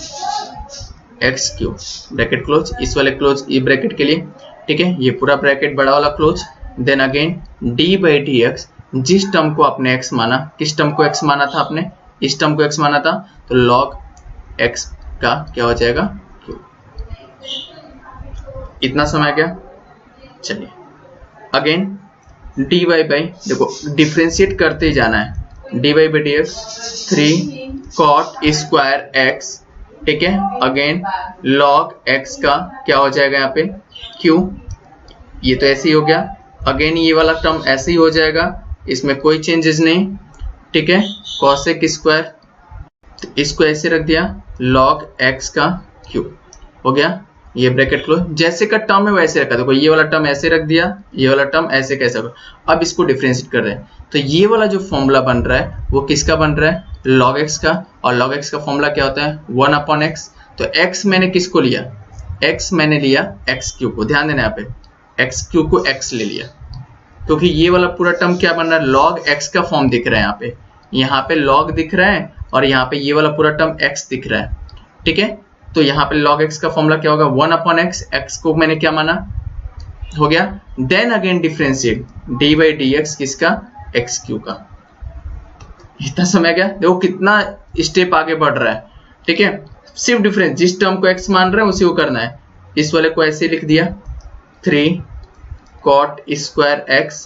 x Q, bracket close, इस वाले क्लोज ये ब्रैकेट के लिए, ठीक है, ये पूरा ब्रैकेट बड़ा वाला close. Then again d by d x, जिस टर्म को आपने x माना, किस टर्म को x माना था आपने, इस टर्म को x माना था, तो log x का क्या हो जाएगा q। इतना समय गया, चलिए अगेन dy बाई देखो डिफ्रेंशिएट करते ही जाना है, dy by d x 3 cot square x, ठीक है, अगेन log x का क्या हो जाएगा यहाँ पे q, ये तो ऐसे ही हो गया। अगेन ये वाला टर्म ऐसे ही हो जाएगा, इसमें कोई चेंजेस नहीं, ठीक है, cosec स्क्वायर, तो इसको ऐसे रख दिया log x का q, हो गया, ये ब्रैकेट क्लोज, जैसे का टर्म है वैसे रखा। देखो ये वाला टर्म ऐसे रख दिया, ये वाला टर्म ऐसे कैसे रखा। अब इसको डिफरेंशिएट कर रहे हैं, तो ये वाला जो फॉर्मूला बन रहा है वो किसका बन रहा है, log x का, और log x का फॉर्मूला क्या होता है 1/x। तो x मैंने किसको लिया, x मैंने लिया x क्यू को, ध्यान देना यहाँ पे x क्यू को x ले लिया, क्योंकि ये वाला पूरा टर्म क्या बन रहा है, log x का फॉर्म दिख रहा है यहाँ पे log दिख रहा है और यहाँ पे ये वाला पूरा टर्म x दिख रहा है, ठीक है। तो यहाँ पे log x का फॉर्मूला क्या होगा, 1/x, x को मैंने क्या माना, हो गया। Then again differentiate d by d x किसका, एक्स क्यू का। इतना समय गया, देखो कितना स्टेप आगे बढ़ रहा है, ठीक है। सिर्फ डिफरेंस, जिस टर्म को x मान रहे हैं उसी को करना है। इस वाले को ऐसे लिख दिया 3 cot square x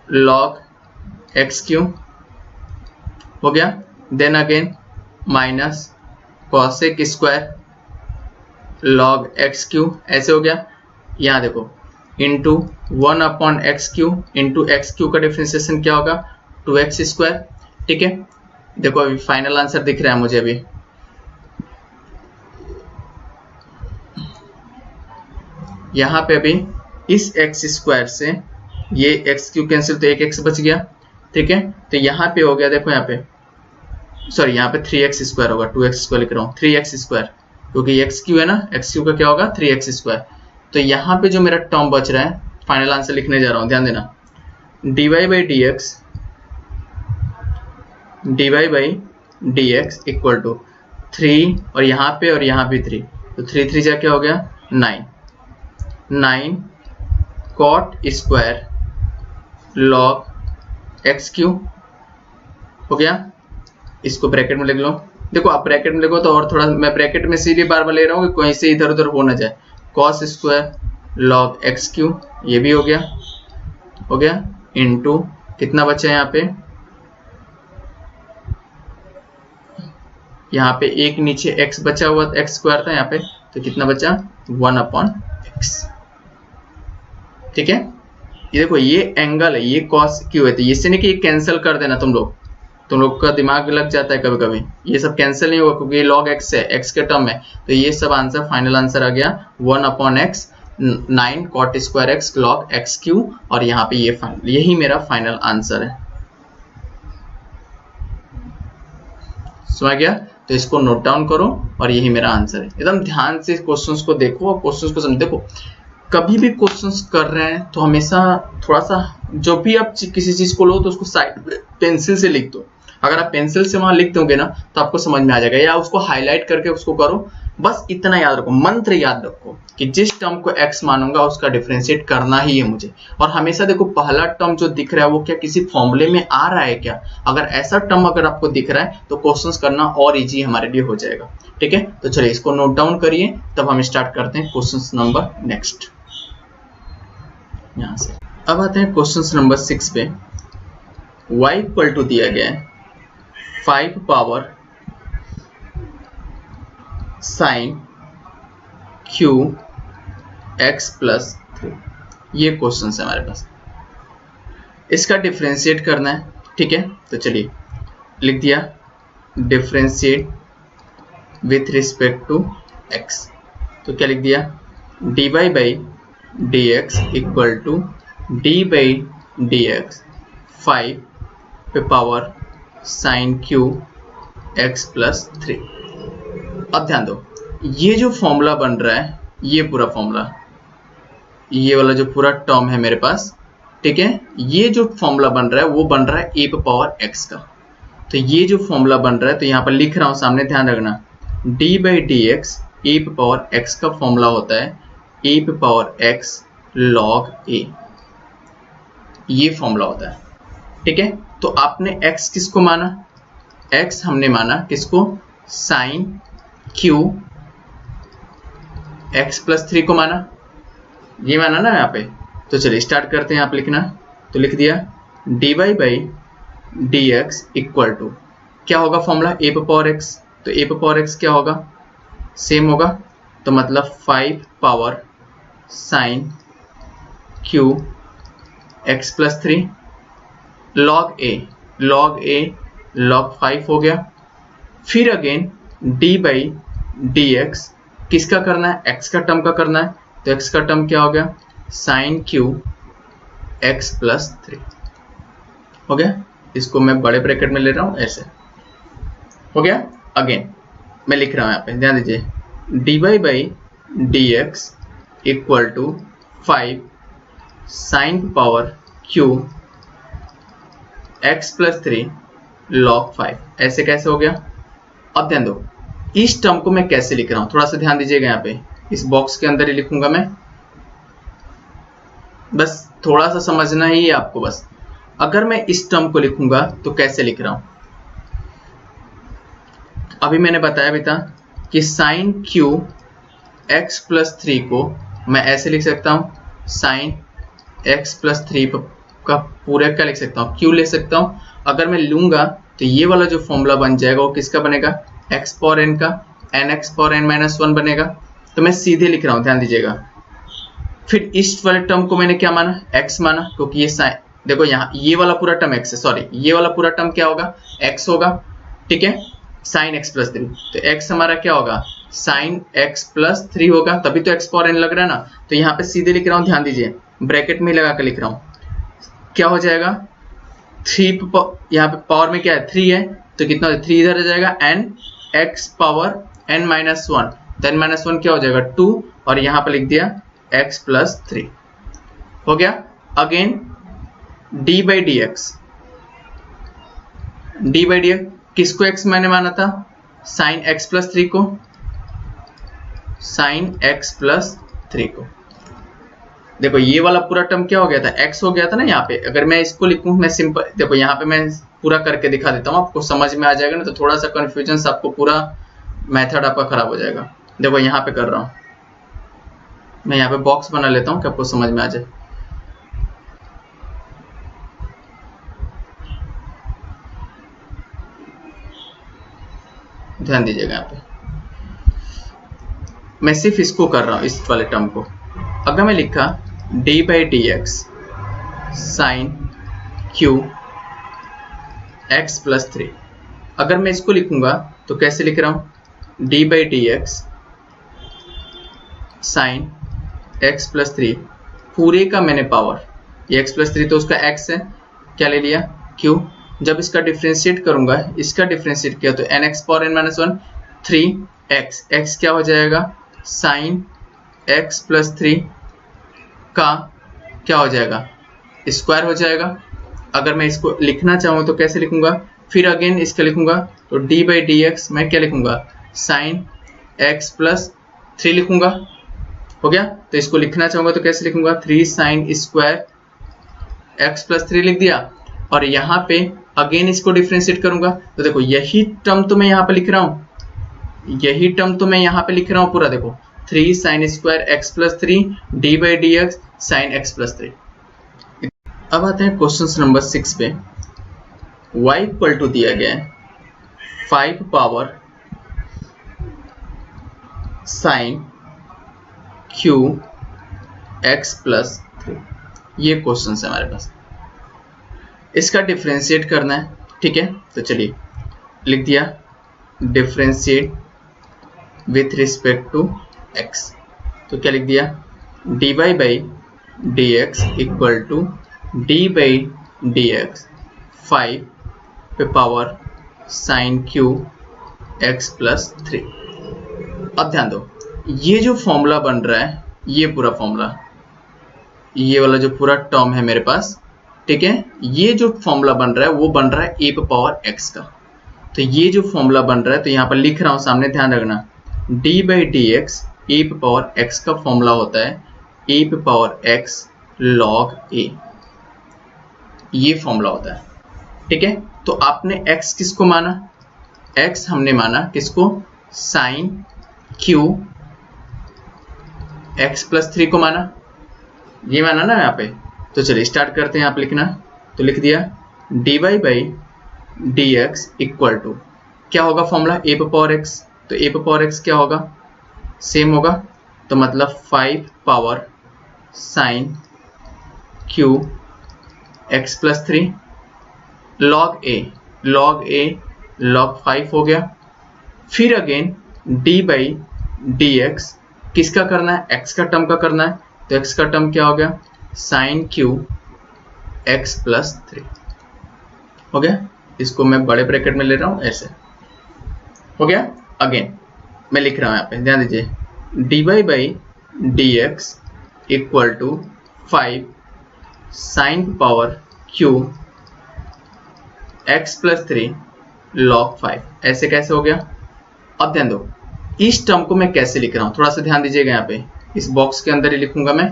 log x q हो गया। Then again minus cosec square log x q ऐसे हो गया। यहाँ देखो into 1/x q into x q का डिफरेंशिएशन क्या होगा, 2x स्क्वायर, ठीक है। देखो अभी फाइनल आंसर दिख रहा है मुझे अभी, यहाँ पे अभी इस x स्क्वायर से ये एक्स क्यू कैंसिल, तो एक x बच गया, ठीक है। तो यहाँ पे हो गया, देखो यहाँ पे सॉरी यहाँ पे 3x स्क्वायर होगा, 2x स्क्वायर लिख रहा हूँ, 3x स्क्वायर, क्योंकि एक्स क्यू है ना, एक्स क्यू का क्या होगा 3x स्क्वायर। तो यहाँ पे जो मेरा टर्म बच रहा है, फाइनल आंसर लिखने जा रहा हूँ, ध्यान देना, dy by d x equal to 3 और यहाँ पे 3, तो 3 3 जा क्या हो गया 9 cot square log x q हो गया। इसको ब्रैकेट में लिख लो, देखो आप ब्रैकेट में लिखो तो और थोड़ा, मैं ब्रैकेट में सीधे बार बार ले रहा हूँ कि कहीं से इधर उधर हो ना जाए। cos square log x Q ये भी हो गया इनटू कितना बचा है यहाँ पे एक नीचे x बचा हुआ, x स्क्वायर था यहाँ पे, तो कितना बचा 1/x, ठीक है। ये देखो ये एंगल है, ये cos क्यू है, तो इससे नहीं कि ये कैंसिल कर देना, तुम लोग का दिमाग लग जाता है कभी कभी, ये सब कैंसिल नहीं होगा क्योंकि ये log x है, x के टर्म है। तो ये सब आंसर, फाइनल आंसर आ गया 1/x 9 cot square x log x Q, और यहाँ पे ये यही मेरा फाइनल आंसर है। समझ गया, तो इसको नोट डाउन करो और यही मेरा आंसर है। एकदम ध्यान से क्वेश्चंस को देखो और क्वेश्चंस को समझो। देखो कभी भी क्वेश्चंस कर रहे हैं तो हमेशा थोड़ा सा, जो भी आप किसी चीज को लो तो उसको साइड पे पेंसिल से लिख दो। अगर आप पेंसिल से वहां लिख दोगे ना तो आपको समझ में आ जाएगा, या उसको हाईलाइट करके उसको करो। बस इतना याद रखो, मंत्र याद रखो कि जिस टर्म को x मानूंगा उसका डिफरेंशिएट करना ही है मुझे। और हमेशा देखो पहला टर्म जो दिख रहा है वो क्या किसी फॉर्मूले में आ रहा है क्या, अगर ऐसा टर्म अगर आपको दिख रहा है तो क्वेश्चंस करना और इजी हमारे लिए हो जाएगा, ठीक है। तो चलिए इसको नोट डाउन करिए, तब हम स्टार्ट करते हैं क्वेश्चन नंबर नेक्स्ट। यहां से अब आते हैं क्वेश्चन नंबर 6 पे। y इक्वल टू दिया गया है 5 power sine q x plus 3, ये क्वेश्चन है हमारे पास, इसका डिफरेंशिएट करना है, ठीक है। तो चलिए लिख दिया differentiate with respect to x, तो क्या लिख दिया dy by d x equal to d by d x 5 पे power sine q x plus 3। अब ध्यान दो, ये जो फॉर्मूला बन रहा है, ये पूरा फॉर्मूला, ये वाला जो पूरा टर्म है मेरे पास, ठीक है, ये जो फॉर्मूला बन रहा है वो बन रहा है a पे पावर x का। तो ये जो फॉर्मूला बन रहा है, तो यहाँ पर लिख रहा हूँ सामने, ध्यान रखना, d बाई डी एक्स ए पे पावर x का फॉर्मूला होता है a पे पावर x log a, ये फॉर्मूला होता है, ठीक है। तो आपने x किसको माना, x हमने माना किसको, साइन q x प्लस 3 को माना, ये माना ना यहाँ पे। तो चलिए स्टार्ट करते हैं, आप लिखना, तो लिख दिया dy by d x equal to क्या होगा फॉर्मूला, a पे पावर x, तो a पे पावर x क्या होगा, सेम होगा, तो मतलब 5 power sine q x plus 3 log a log 5 हो गया। फिर again d by d x किसका करना है, x का टर्म का करना है, तो x का टर्म क्या हो गया, साइन q x प्लस 3 हो गया। इसको मैं बड़े ब्रैकेट में ले रहा हूं, ऐसे हो गया। अगेन मैं लिख रहा हूं यहाँ पे, ध्यान दीजिए, dy by d x equal to 5 sine power q x plus 3 log 5। ऐसे कैसे हो गया? अब ध्यान दो, इस टर्म को मैं कैसे लिख रहा हूं, थोड़ा सा ध्यान दीजिएगा। यहाँ पे इस बॉक्स के अंदर ही लिखूंगा मैं, बस थोड़ा सा समझना ही है आपको। बस अगर मैं इस टर्म को लिखूंगा तो कैसे लिख रहा हूं, अभी मैंने बताया भी था कि साइन क्यू एक्स प्लस 3 को मैं ऐसे लिख सकता हूं, साइन एक्स प्लस 3 का पूरे का लिख सकता हूं, क्यू लिख सकता हूं। अगर मैं लूंगा तो ये वाला जो फॉर्मूला बन जाएगा वो किसका बनेगा? एक्स पावर एन का, n x power n minus 1 बनेगा। तो मैं सीधे लिख रहा हूं, ध्यान दीजिएगा। फिर इस वाले टर्म को मैंने क्या माना? एक्स माना, क्योंकि ये साइन, देखो यहाँ ये वाला पूरा टर्म एक्स है, सॉरी ये वाला पूरा टर्म क्या होगा? एक्स होगा, ठीक है। साइन एक्स प्लस 3, तो एक्स हमारा क्या होगा? साइन एक्स प्लस 3 होगा, तभी तो एक्स पावर एन लग रहा है ना। तो यहाँ पे सीधे लिख रहा हूँ, ध्यान दीजिए, ब्रैकेट में लगा कर लिख रहा हूँ। क्या हो जाएगा? 3 यहाँ पे पावर में क्या है? 3 है, तो कितना 3 इधर आ जाएगा, n x power n minus 1, then minus 1 क्या हो जाएगा? 2, और यहाँ पे लिख दिया एक्स प्लस 3 हो गया। Again d by d x, D by d x किसको एक्स मैंने माना था? साइन एक्स प्लस 3 को, साइन एक्स प्लस 3 को। देखो ये वाला पूरा टर्म क्या हो गया था? एक्स हो गया था ना। यहाँ पे अगर मैं इसको लिखूं, मैं सिंपल, देखो यहाँ पे मैं पूरा करके दिखा देता हूँ, आपको समझ में आ जाएगा ना। तो थोड़ा सा कंफ्यूजन, आपको पूरा मेथड आपका खराब हो जाएगा। देखो यहाँ पे कर रहा हूँ मैं, यहाँ पे बॉक्स बना लेता हूँ कि आपको समझ में आ जाए। ध्यान दीजिएगा, यहाँ पे मैं सिर्फ इसको कर रहा हूँ, इस वाले टर्म को। अगर मैं लिखा d by d x sine q x plus 3, अगर मैं इसको लिखूंगा तो कैसे लिख रहा हूँ? D by d x sine x plus 3 पूरे का मैंने पावर, ये एक्स प्लस 3 तो उसका एक्स है, क्या ले लिया? क्यू। जब इसका डिफ्रेंशिएट करूंगा, इसका डिफ्रेंशिएट किया तो n x power n minus 1, 3 x, x क्या हो जाएगा? साइन एक्स प्लस 3 का क्या हो जाएगा? स्क्वायर हो जाएगा। अगर मैं इसको लिखना चाहूँ तो कैसे लिखूंगा? फिर अगेन इसका लिखूंगा तो डी बाई डी एक्स मैं क्या लिखूंगा? साइन एक्स प्लस 3 लिखूंगा, हो गया। तो इसको लिखना चाहूंगा तो कैसे लिखूंगा? 3 साइन स्क्वायर एक्स प्लस 3 लिख दिया। और यहाँ पे अगेन इसको डिफ्रेंशिएट करूंगा तो देखो यही टर्म तो मैं यहाँ पे लिख रहा हूँ, यही टर्म तो मैं यहाँ पे लिख रहा हूँ पूरा। देखो 3 sine square x plus 3 D by d x sine x plus 3। अब आते हैं क्वेश्चन नंबर 6 पे। y इक्वल टू दिया गया है 5 power sine q x plus 3, ये क्वेश्चन है हमारे पास। इसका डिफ्रेंशिएट करना है, ठीक है। तो चलिए लिख दिया differentiate with respect to x, तो क्या लिख दिया? dy by d x equal to d by d x 5 पे power sine q x plus 3। अब ध्यान दो, ये जो फॉर्मूला बन रहा है, ये पूरा फॉर्मूला, ये वाला जो पूरा टर्म है मेरे पास, ठीक है, ये जो फॉर्मूला बन रहा है वो बन रहा है ए पे पावर एक्स का। तो ये जो फॉर्मूला बन रहा है, तो यहाँ पर लिख रहा हूँ सामने, ध्यान रखना, डी बाई डी एक्स ए पे पावर एक्स का फॉर्मूला होता है ए पे पावर एक्स लॉग ए, ये फॉर्मूला होता है, ठीक है। तो आपने x किसको माना? x हमने माना किसको? साइन क्यू x प्लस 3 को माना, ये माना ना यहाँ पे। तो चलिए स्टार्ट करते हैं, यहाँ पे लिखना। तो लिख दिया dy by d x equal to, क्या होगा फॉर्मूला? ए पे पावर एक्स, तो ए पे पावर एक्स क्या होगा? सेम होगा, तो मतलब 5 power sine q x plus 3 log a, log a log 5 हो गया। फिर again d by d x किसका करना है? एक्स का टर्म का करना है, तो एक्स का टर्म क्या हो गया? साइन क्यू एक्स प्लस 3 हो गया। इसको मैं बड़े ब्रैकेट में ले रहा हूं, ऐसे हो गया। अगेन मैं लिख रहा हूं यहाँ पे, ध्यान दीजिए, d y by d x equal to 5 sine power q x plus 3 log 5। ऐसे कैसे हो गया? अब ध्यान दो, इस टर्म को मैं कैसे लिख रहा हूं, थोड़ा सा ध्यान दीजिएगा। यहाँ पे इस बॉक्स के अंदर ही लिखूंगा मैं,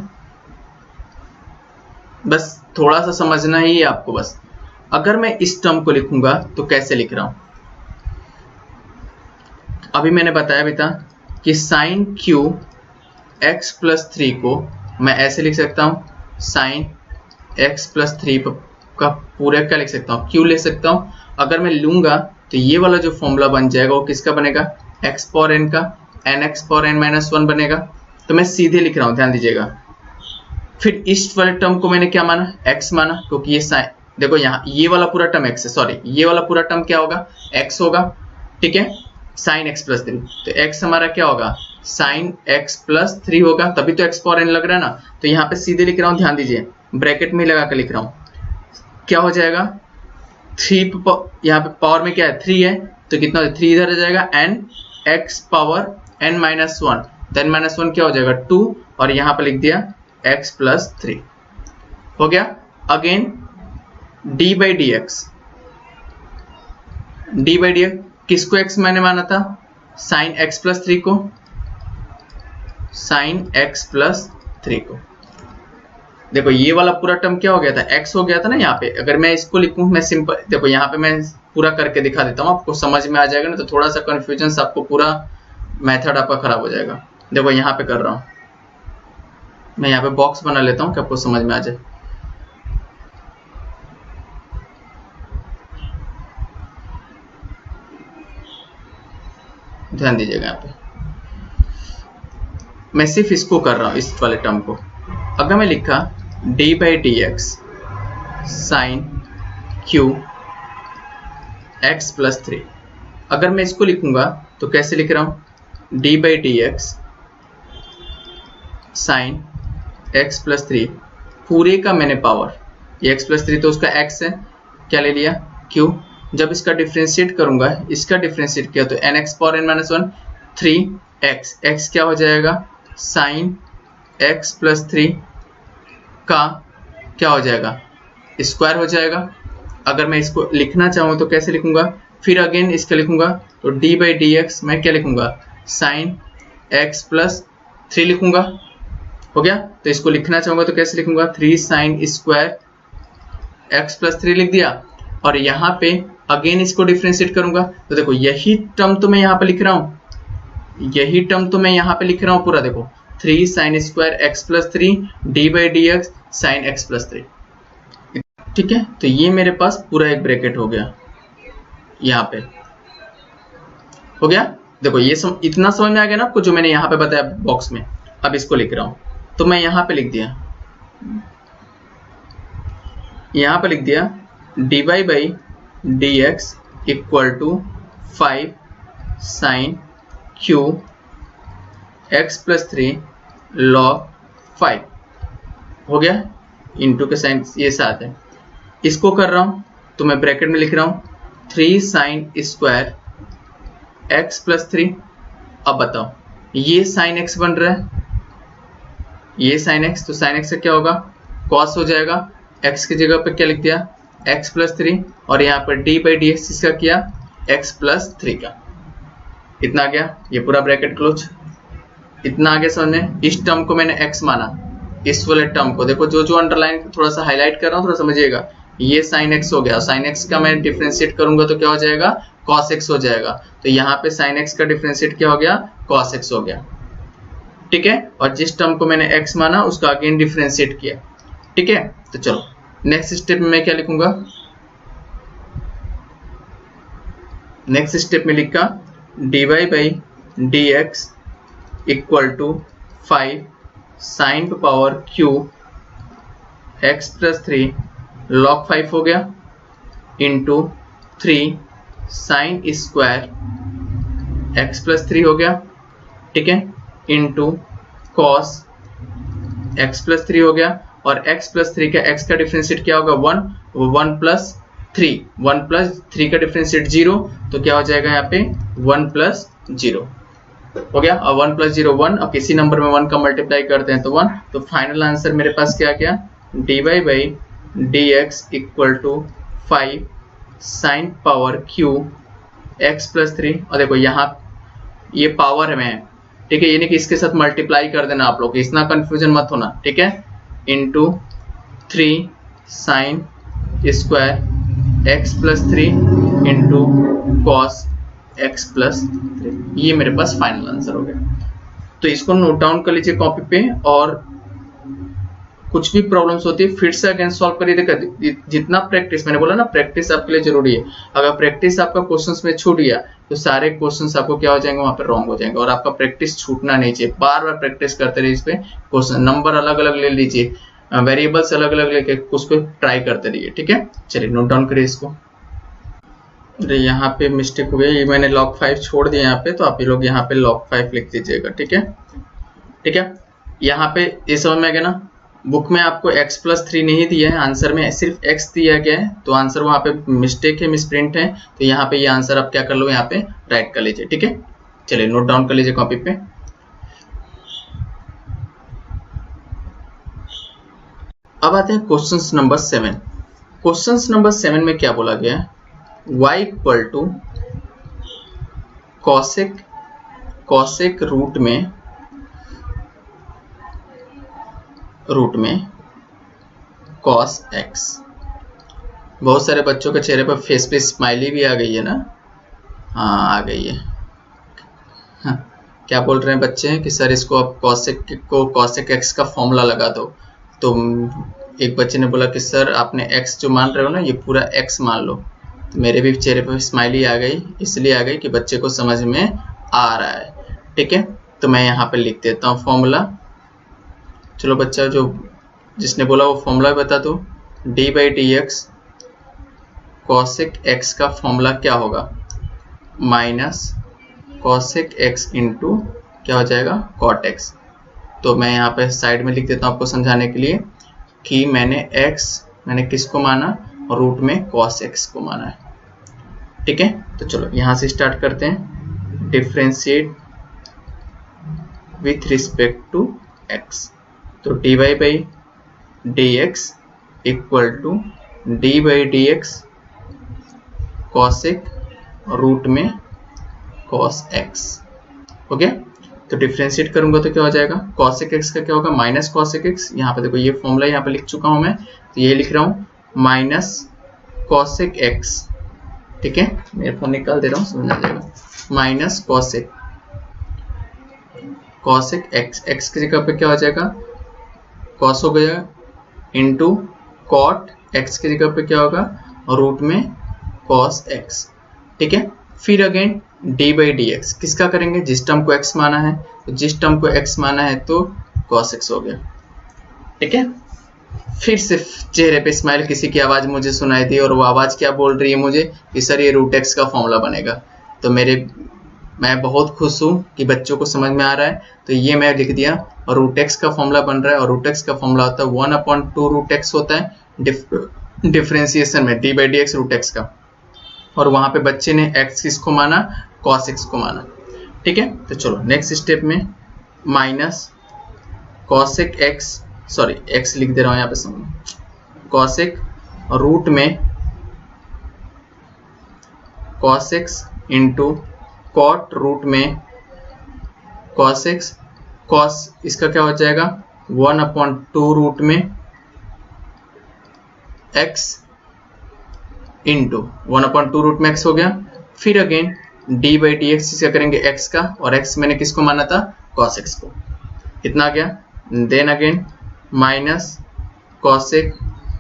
बस थोड़ा सा समझना ही है आपको। बस अगर मैं इस टर्म को लिखूंगा तो कैसे लिख रहा हूं, अभी मैंने बताया भी था कि साइन क्यू एक्स प्लस 3 को मैं ऐसे लिख सकता हूं, साइन एक्स प्लस 3 का पूरे का लिख सकता हूं, क्यू ले सकता हूं। अगर मैं लूंगा तो ये वाला जो फॉर्मूला बन जाएगा वो किसका बनेगा, एक्स पावर एन का, n x power n minus 1 बनेगा। तो मैं सीधे लिख रहा हूं, ध्यान दीजिएगा। फिर इस वाले टर्म को मैंने क्या माना, एक्स माना, क्योंकि ये साइन, देखो यहाँ ये वाला पूरा टर्म एक्स है, सॉरी ये वाला पूरा टर्म क्या होगा, एक्स होगा, ठीक है, साइन एक्स प्लस 3। तो एक्स हमारा क्या होगा, साइन एक्स प्लस 3 होगा, तभी तो एक्स पावर एन लग रहा है ना। तो यहाँ पे सीधे लिख रहा हूँ, ध्यान दीजिए, ब्रैकेट में लगा कर लिख रहा हूँ, क्या हो जाएगा 3, यहाँ पे पावर में क्या है 3 है, तो कितना 3 इधर आ जाएगा, n x power n minus 1, तो एन माइनस 1 क्या हो जाएगा 2, और यहाँ पे लिख दिया एक्स प्लस 3 हो गया। Again d by d x, D by d x किसको एक्स मैंने माना था, साइन एक्स प्लस 3 को, साइन एक्स प्लस 3 को। देखो ये वाला पूरा टर्म क्या हो गया था, एक्स हो गया था ना यहाँ पे। अगर मैं इसको लिखूं, मैं सिंपल, देखो यहाँ पे मैं पूरा करके दिखा देता हूँ, आपको समझ में आ जाएगा ना, तो थोड़ा सा कंफ्यूजन, आपको पूरा मेथड आपका खराब हो जाएगा। देखो यहाँ पे कर रहा हूँ मैं, यहाँ पे बॉक्स बना लेता हूँ कि आपको समझ में आ जाए। ध्यान दीजिएगा, यहाँ पे मैं सिर्फ इसको कर रहा हूँ, इस वाले टर्म को। अगर मैं लिखा d by d x sine q x plus 3, अगर मैं इसको लिखूंगा तो कैसे लिख रहा हूं, D by d x sine x plus 3 पूरे का मैंने पावर, ये एक्स प्लस 3 तो उसका एक्स है, क्या ले लिया क्यू। जब इसका डिफ्रेंशिएट करूंगा, इसका डिफ्रेंशिएट किया तो n x power n minus 1 3 x, x क्या हो जाएगा, साइन एक्स प्लस 3 का क्या हो जाएगा, स्क्वायर हो जाएगा। अगर मैं इसको लिखना चाहूँ तो कैसे लिखूंगा, फिर अगेन इसका लिखूंगा तो डी बाई डी एक्स मैं क्या लिखूंगा, साइन एक्स प्लस 3 लिखूंगा, हो गया। तो इसको लिखना चाहूंगा तो कैसे लिखूंगा, 3 साइन स्क्वायर एक्स प्लस 3 लिख दिया। और यहाँ पे अगेन इसको डिफ्रेंशिएट करूंगा तो देखो यही टर्म तो मैं यहाँ पे लिख रहा हूँ, यही टर्म तो मैं यहाँ पे लिख रहा हूँ पूरा, देखो 3 sine square x plus 3 D by d x sine x plus 3, ठीक है। तो ये मेरे पास पूरा एक ब्रैकेट हो गया, यहाँ पे हो गया। देखो ये इतना समझ में आ गया ना आपको, जो मैंने यहाँ पे बताया बॉक्स में। अब इसको लिख रहा हूँ तो मैं यहाँ पे लिख दिया, यहाँ पे लिख दिया d y by d x equal to 5 sine q x plus 3 log 5 हो गया, इंटू के साइन ये साथ है। इसको कर रहा हूं तो मैं ब्रैकेट में लिख रहा हूं 3 साइन स्क्वायर एक्स प्लस 3। अब बताओ ये साइन एक्स बन रहा है, ये साइन एक्स, तो साइन एक्स का क्या होगा, कॉस हो जाएगा। एक्स की जगह पे क्या लिख दिया, एक्स प्लस 3, और यहाँ पर डी बाई डी एक्स इसका किया एक्स प्लस 3 का। इतना आ गया, ये पूरा ब्रैकेट क्लोज। इतना आगे समझ में, इस टर्म को मैंने एक्स माना, इस वाले टर्म को देखो जो जो अंडरलाइन थोड़ा सा हाईलाइट कर रहा हूँ, थोड़ा समझिएगा। ये साइन एक्स हो गया, साइन एक्स का मैं डिफरेंशिएट करूंगा तो क्या हो जाएगा, कॉस एक्स हो जाएगा। तो यहाँ पे साइन एक्स का डिफरेंशिएट क्या हो गया, कॉस एक्स हो गया, ठीक है। और जिस टर्म को मैंने एक्स माना उसका अगेन डिफरेंशिएट किया, ठीक है। तो चलो नेक्स्ट स्टेप में मैं क्या लिखूंगा, नेक्स्ट स्टेप में लिखा d y by d x equal to 5 sine power q x plus 3 log 5 हो गया, into 3 sine square x plus 3 हो गया, ठीक है, इंटू कॉस एक्स प्लस 3 हो गया। और x प्लस 3 का x का डिफरेंशिएट क्या होगा 1, 1 प्लस 3, 1 प्लस 3 का डिफरेंशिएट 0, तो क्या हो जाएगा यहाँ पे 1 प्लस 0 हो गया। और 1 प्लस 0 1, अब किसी नंबर में 1 का मल्टीप्लाई करते हैं तो 1, तो फाइनल आंसर मेरे पास क्या गया dy by d x equal to 5 sine power q x plus 3। और देखो यहाँ ये पावर में है, ठीक है, यानी कि इसके साथ मल्टीप्लाई कर देना आप लोग, इतना कंफ्यूजन मत होना, ठीक है, into 3 sine square x plus 3 into cos x plus 3। ये मेरे पास फाइनल आंसर हो गया। तो इसको नोट डाउन कर लीजिए कॉपी पे, और कुछ भी प्रॉब्लम्स होती है फिर से अगेन सॉल्व करिए। देखिए जितना प्रैक्टिस, मैंने बोला ना प्रैक्टिस आपके लिए जरूरी है। अगर प्रैक्टिस आपका क्वेश्चंस में छूट गया तो सारे क्वेश्चंस आपको क्या हो जाएंगे, वहां पे रॉन्ग हो जाएंगे। और आपका प्रैक्टिस छूटना नहीं चाहिए, बार बार प्रैक्टिस करते रहिए। इस पे क्वेश्चन नंबर अलग अलग ले लीजिए, वेरिएबल्स अलग अलग लेके उसको ट्राई करते रहिए, ठीक है। चलिए नोट डाउन करिए इसको। अरे यहाँ पे मिस्टेक हो गई, ये मैंने log 5 छोड़ दिया यहाँ पे, तो आप ये लोग यहाँ पे log 5 लिख दीजिएगा, ठीक है, ठीक है। यहाँ पे ये समझ में आ गया ना, बुक में आपको x प्लस 3 नहीं दिया है, आंसर में सिर्फ x दिया गया है, तो आंसर वहाँ पे मिस्टेक है, मिसप्रिंट है। तो यहाँ पे ये आंसर आप क्या कर लो, यहाँ पे राइट कर लीजिए, ठीक है। चलिए नोट डाउन कर लीजिए कॉपी पे। अब आते हैं क्वेश्चन नंबर 7। क्वेश्चन नंबर 7 में क्या बोला गया है, y equal to cosec root में cos x। बहुत सारे बच्चों के चेहरे पर फेस पे स्माइली भी आ गई है ना, हाँ आ गई है। हाँ, क्या बोल रहे हैं बच्चे कि सर इसको आप cosec x का फॉर्मूला लगा दो। तो एक बच्चे ने बोला कि सर आपने x जो मान रहे हो ना, ये पूरा x मान लो। तो मेरे भी चेहरे पर स्माइली आ गई, इसलिए आ गई कि बच्चे को समझ में आ रहा है, ठीक है। तो मैं यहाँ पे लिख देता हूँ फॉर्मूला। चलो बच्चा जो जिसने बोला वो फॉर्मूला बता दो। D by d x cosec x का फॉर्मूला क्या होगा, माइनस कॉसेक एक्स इंटू क्या हो जाएगा, कॉट एक्स। तो मैं यहाँ पे साइड में लिख देता हूँ आपको समझाने के लिए कि मैंने किसको माना, रूट में कॉस एक्स को माना है, ठीक है। तो चलो यहाँ से स्टार्ट करते हैं, differentiate with respect to x. तो d y by d x equal to d by d x cosec root में कॉस एक्स, हो गया। तो डिफरेंशिएट करूंगा तो क्या हो जाएगा, कॉसेक एक्स का क्या होगा, माइनस कॉसेक एक्स। यहाँ पे देखो ये फॉर्मूला यहाँ पे लिख चुका हूं मैं, तो ये लिख रहा हूँ माइनस कॉसेक एक्स, ठीक है। मेरे फोन निकाल दे रहा हूँ, समझ आ जाएगा। माइनस कॉसेक एक्स की जगह पे क्या हो जाएगा, कॉस हो गया, इंटू कॉट एक्स की जगह पे क्या होगा, रूट में कॉस एक्स, ठीक है। फिर again d by d x किसका करेंगे, जिस टर्म को x माना है, तो जिस टर्म को x माना है तो cos x हो गया, ठीक है। फिर से चेहरे पे स्माइल, किसी की आवाज मुझे सुनाई दी, और वो आवाज क्या बोल रही है मुझे कि सर ये रूट x का फॉर्मूला बनेगा। तो मैं बहुत खुश हूँ कि बच्चों को समझ में आ रहा है। तो ये मैं लिख दिया, और रूट x का फॉर्मूला बन रहा है, और रूट x का फॉर्मूला होता है 1/2 रूट x होता है डिफरेंशिएशन में, d by d x root x का। और वहां पे बच्चे ने x किसको माना, cos x को माना, ठीक है। तो चलो नेक्स्ट स्टेप में minus cosec x, sorry x लिख दे रहा हूं यहाँ पे, समझ, कॉसेक रूट में cos x into cot root में cos x, cos इसका क्या हो जाएगा 1/2 रूट में x इंटू 1/2 रूट में x हो गया। फिर again d by d x क्या करेंगे x का, और x मैंने किसको माना था, cos x को, इतना आ गया। Then again minus cosec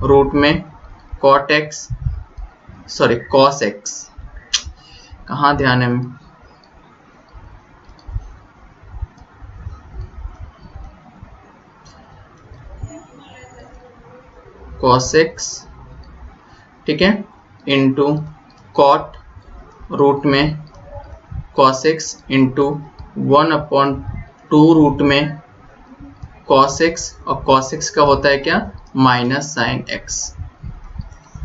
root में cot x, sorry cos x, कहाँ ध्यान है, cos x, ठीक है, इंटू कॉट रूट में cos x इंटू 1/2 रूट में cos x, और cos x का होता है क्या, माइनस साइन x,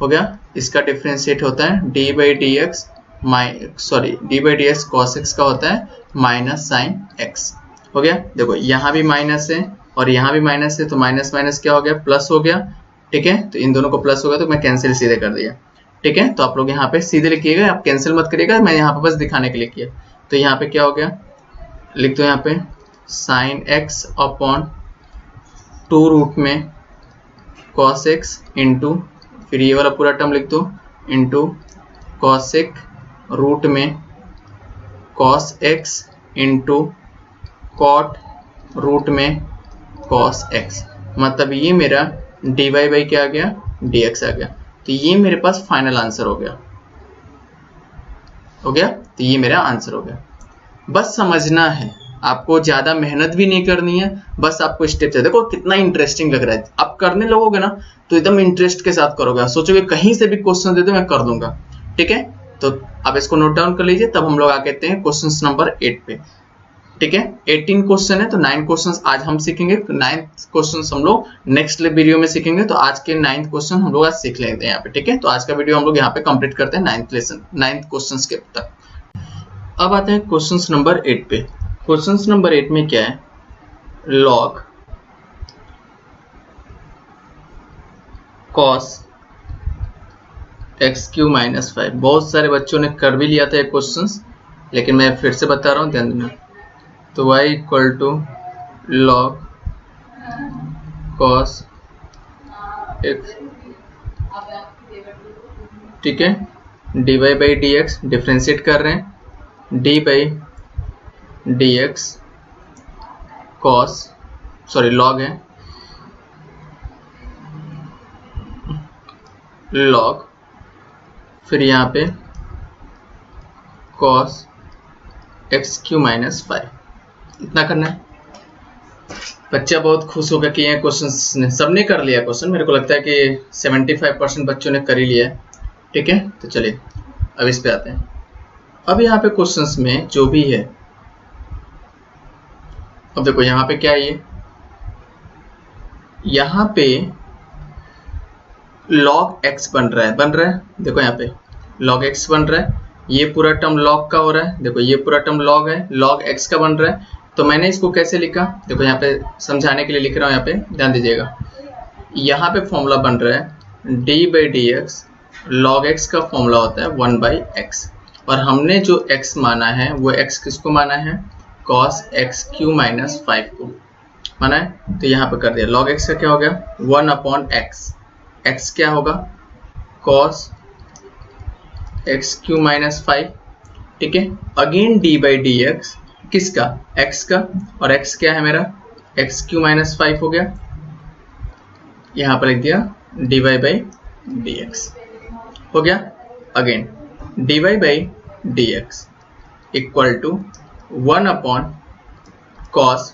हो गया। इसका डिफरेंशिएट होता है D by d x, D by d x cos x का होता है माइनस साइन x, हो गया। देखो यहाँ भी माइनस है, और यहाँ भी माइनस है तो माइनस माइनस क्या हो गया, प्लस हो गया। ठीक है, तो इन दोनों को प्लस हो गया तो मैं कैंसिल सीधे कर दिया। ठीक है, तो आप लोग यहाँ पे सीधे लिखिएगा, आप कैंसिल मत करिएगा, मैं यहाँ पे बस दिखाने के लिए किया। तो यहाँ पे क्या हो गया, लिख दो यहाँ पे साइन एक्स अपॉन 2 रूट में कॉस एक्स इंटू, फिर ये वाला पूरा टर्म लिख दो इंटू कॉसेक रूट में cos x into cot root में कॉस एक्स। मतलब ये मेरा dy बाई क्या आ गया, dx आ गया। तो ये मेरे पास फाइनल आंसर हो गया, तो ये मेरा आंसर हो गया। बस समझना है, आपको ज्यादा मेहनत भी नहीं करनी है, बस आपको स्टेप से देखो कितना इंटरेस्टिंग लग रहा है। आप करने लगोगे ना तो एकदम इंटरेस्ट के साथ करोगे, सोचोगे कहीं से भी क्वेश्चन दे दो मैं कर दूंगा। ठीक है, तो आप इसको नोट डाउन कर लीजिए, तब हम लोग आगे आते हैं क्वेश्चन नंबर 8 पे। ठीक है, 18 क्वेश्चन है तो 9 क्वेश्चन आज हम सीखेंगे, 9th क्वेश्चन हम लोग नेक्स्ट वीडियो में सीखेंगे। तो आज के 9th क्वेश्चन हम लोग आज सीख लेते हैं यहाँ पे। ठीक है, तो आज का वीडियो हम लोग यहाँ पे कंप्लीट करते हैं 9th क्वेश्चन के तक। अब आते हैं क्वेश्चन नंबर 8 पे। क्वेश्चन नंबर 8 में क्या है, log cos x Q minus 5। बहुत सारे बच्चों ने कर भी लिया था ये क्वेश्चन, लेकिन मैं फिर से बता रहा हूँ, ध्यान देना। तो y equal to log cos x, ठीक है, dy by d x differentiate कर रहे हैं, d by d x cos, sorry log है, लॉग, फिर यहाँ पे कॉस एक्स क्यू माइनस 5। इतना करना है। बच्चा बहुत खुश होगा कि ये क्वेश्चन सबने कर लिया क्वेश्चन, मेरे को लगता है कि 75% बच्चों ने कर ही लिया है। ठीक है, तो चलिए अब इस पे आते हैं। अब यहाँ पे क्वेश्चंस में जो भी है, अब देखो यहाँ पे क्या है, ये यहाँ पे log x बन रहा है, देखो यहाँ पे log x बन रहा है, ये पूरा टर्म log का हो रहा है, देखो ये पूरा टर्म log है, log x का बन रहा है। तो मैंने इसको कैसे लिखा, देखो यहाँ पे समझाने के लिए लिख रहा हूँ, यहाँ पे ध्यान दीजिएगा। यहाँ पे फॉर्मूला बन रहा है d by d x, log x का फॉर्मूला होता है 1 बाई एक्स, और हमने जो x माना है वो x किसको माना है, cos x क्यू माइनस 5 को माना है। तो यहाँ पे कर दिया, log x का क्या हो गया 1 अपॉन x, x क्या होगा cos x क्यू माइनस 5। ठीक है, again d by d x, किसका, x का, और x क्या है मेरा x क्यू माइनस 5 हो गया। यहाँ पर लिख दिया dy बाई डी एक्स हो गया। Again dy by d x equal to 1 upon cos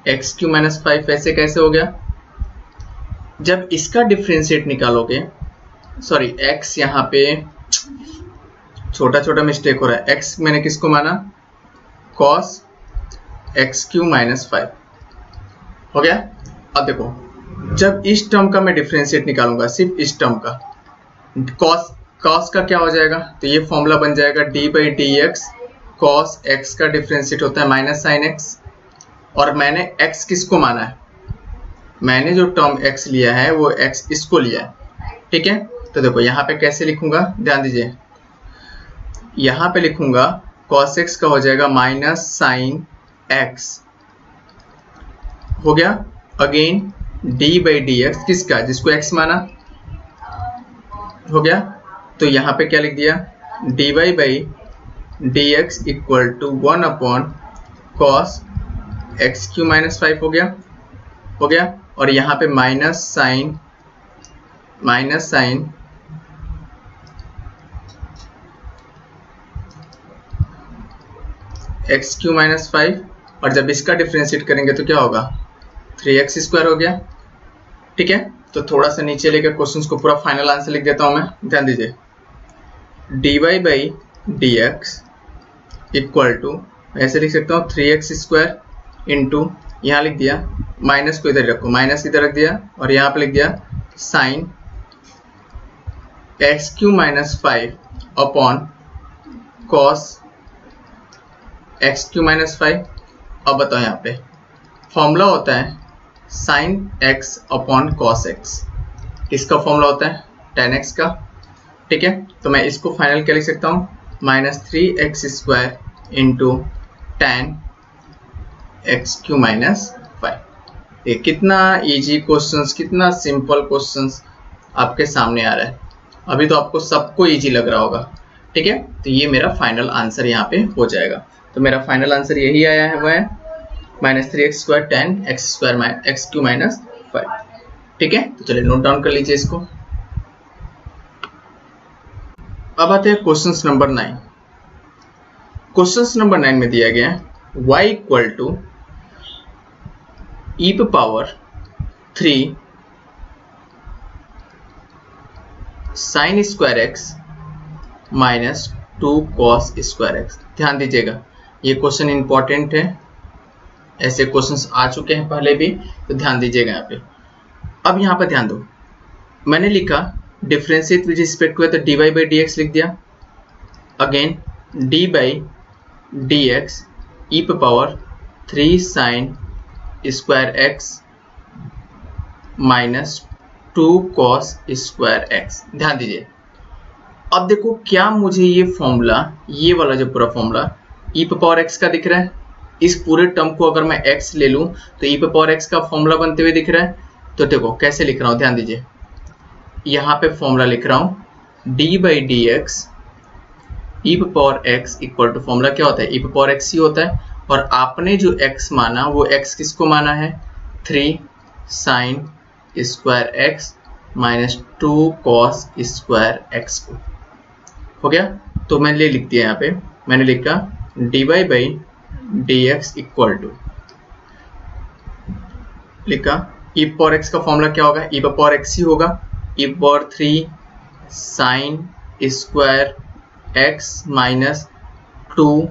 x q minus 5। ऐसे कैसे हो गया, जब इसका डिफरेंशिएट निकालोगे, सॉरी x यहाँ पे छोटा छोटा मिस्टेक हो रहा है, x मैंने किसको माना cos x क्यू माइनस 5 हो गया। अब देखो जब इस टर्म का मैं डिफरेंशिएट निकालूंगा, सिर्फ इस टर्म का, cos का क्या हो जाएगा, तो ये फॉर्मूला बन जाएगा d by d x, cos x का डिफरेंशिएट होता है माइनस साइन x, और मैंने x किसको माना है, मैंने जो टर्म x लिया है वो x इसको लिया है। ठीक है, तो देखो यहाँ पे कैसे लिखूंगा, ध्यान दीजिए, यहाँ पे लिखूंगा cos x का हो जाएगा माइनस साइन x हो गया। Again d by d x, किसका, जिसको x माना हो गया। तो यहाँ पे क्या लिख दिया, dy by d x equal to 1 upon cos x q minus 5 हो गया। और यहाँ पे minus sine x q minus 5, और जब इसका डिफरेंशिएट करेंगे तो क्या होगा 3x स्क्वायर हो गया। ठीक है, तो थोड़ा सा नीचे लेकर क्वेश्चंस को पूरा फाइनल आंसर लिख देता हूं मैं, ध्यान दीजिए। dy by d x equal to, ऐसे लिख सकता हूँ 3x स्क्वायर इंटू, यहाँ लिख दिया माइनस को इधर रखो, माइनस इधर रख दिया, और यहाँ पे लिख दिया sine x q minus 5 upon cos x q minus 5। अब बताओ यहाँ पे फॉर्मूला होता है sine x upon cos x, किसका फॉर्मूला होता है? tan x का। ठीक है, तो मैं इसको फाइनल क्या लिख सकता हूँ? -3x² into tan x³ -5। ये कितना इजी क्वेश्चंस, कितना सिंपल क्वेश्चंस आपके सामने आ रहा है। अभी तो आपको सबको इजी लग रहा होगा। ठीक है, तो ये मेरा फाइनल आंसर यहाँ पे हो जाएगा। तो मेरा फाइनल आंसर यही आया है, वह है -3x² tan x³ -5। ठीक है, तो चलिए नोट डाउन कर लीजिए इसको। अब आते हैं क्वेश्चन नंबर 9। क्वेश्चन नंबर 9 में दिया गया है y = e⁻³ sin² x -2 cos² x। ध्यान दीजिएगा, ये क्वेश्चन इंपॉर्टेंट है, ऐसे क्वेश्चंस आ चुके हैं पहले भी, तो ध्यान दीजिएगा यहाँ पे। अब यहाँ पर ध्यान दो, मैंने लिखा डिफरेंशिएट विद रिस्पेक्ट टू है, तो dy/dx लिख दिया। Again d/dx e⁻³ sin² x -2 cos² x। ध्यान दीजिए, अब देखो क्या मुझे ये फॉर्मूला, ये वाला जो पूरा फॉर्मूला e⁻x का दिख रहा है। इस पूरे टर्म को अगर मैं x ले लूं तो e⁻x का फॉर्मूला बनते हुए दिख रहा है। तो देखो कैसे लिख रहा हूं, ध्यान दीजिए, यहाँ पे फॉर्मूला लिख रहा हूं d/dx e⁻x equal to, formula क्या होता है? e⁻x ही होता है, और आपने जो x माना वो x किसको माना है? 3 sin² x -2 cos² x को। हो गया, तो मैंने लिख दिया यहाँ पे, मैंने लिखा dy/dx इक्वल टू, लिखा e⁻x का फॉर्मूला क्या होगा? e⁻x ही होगा, e⁻³ sin² x -2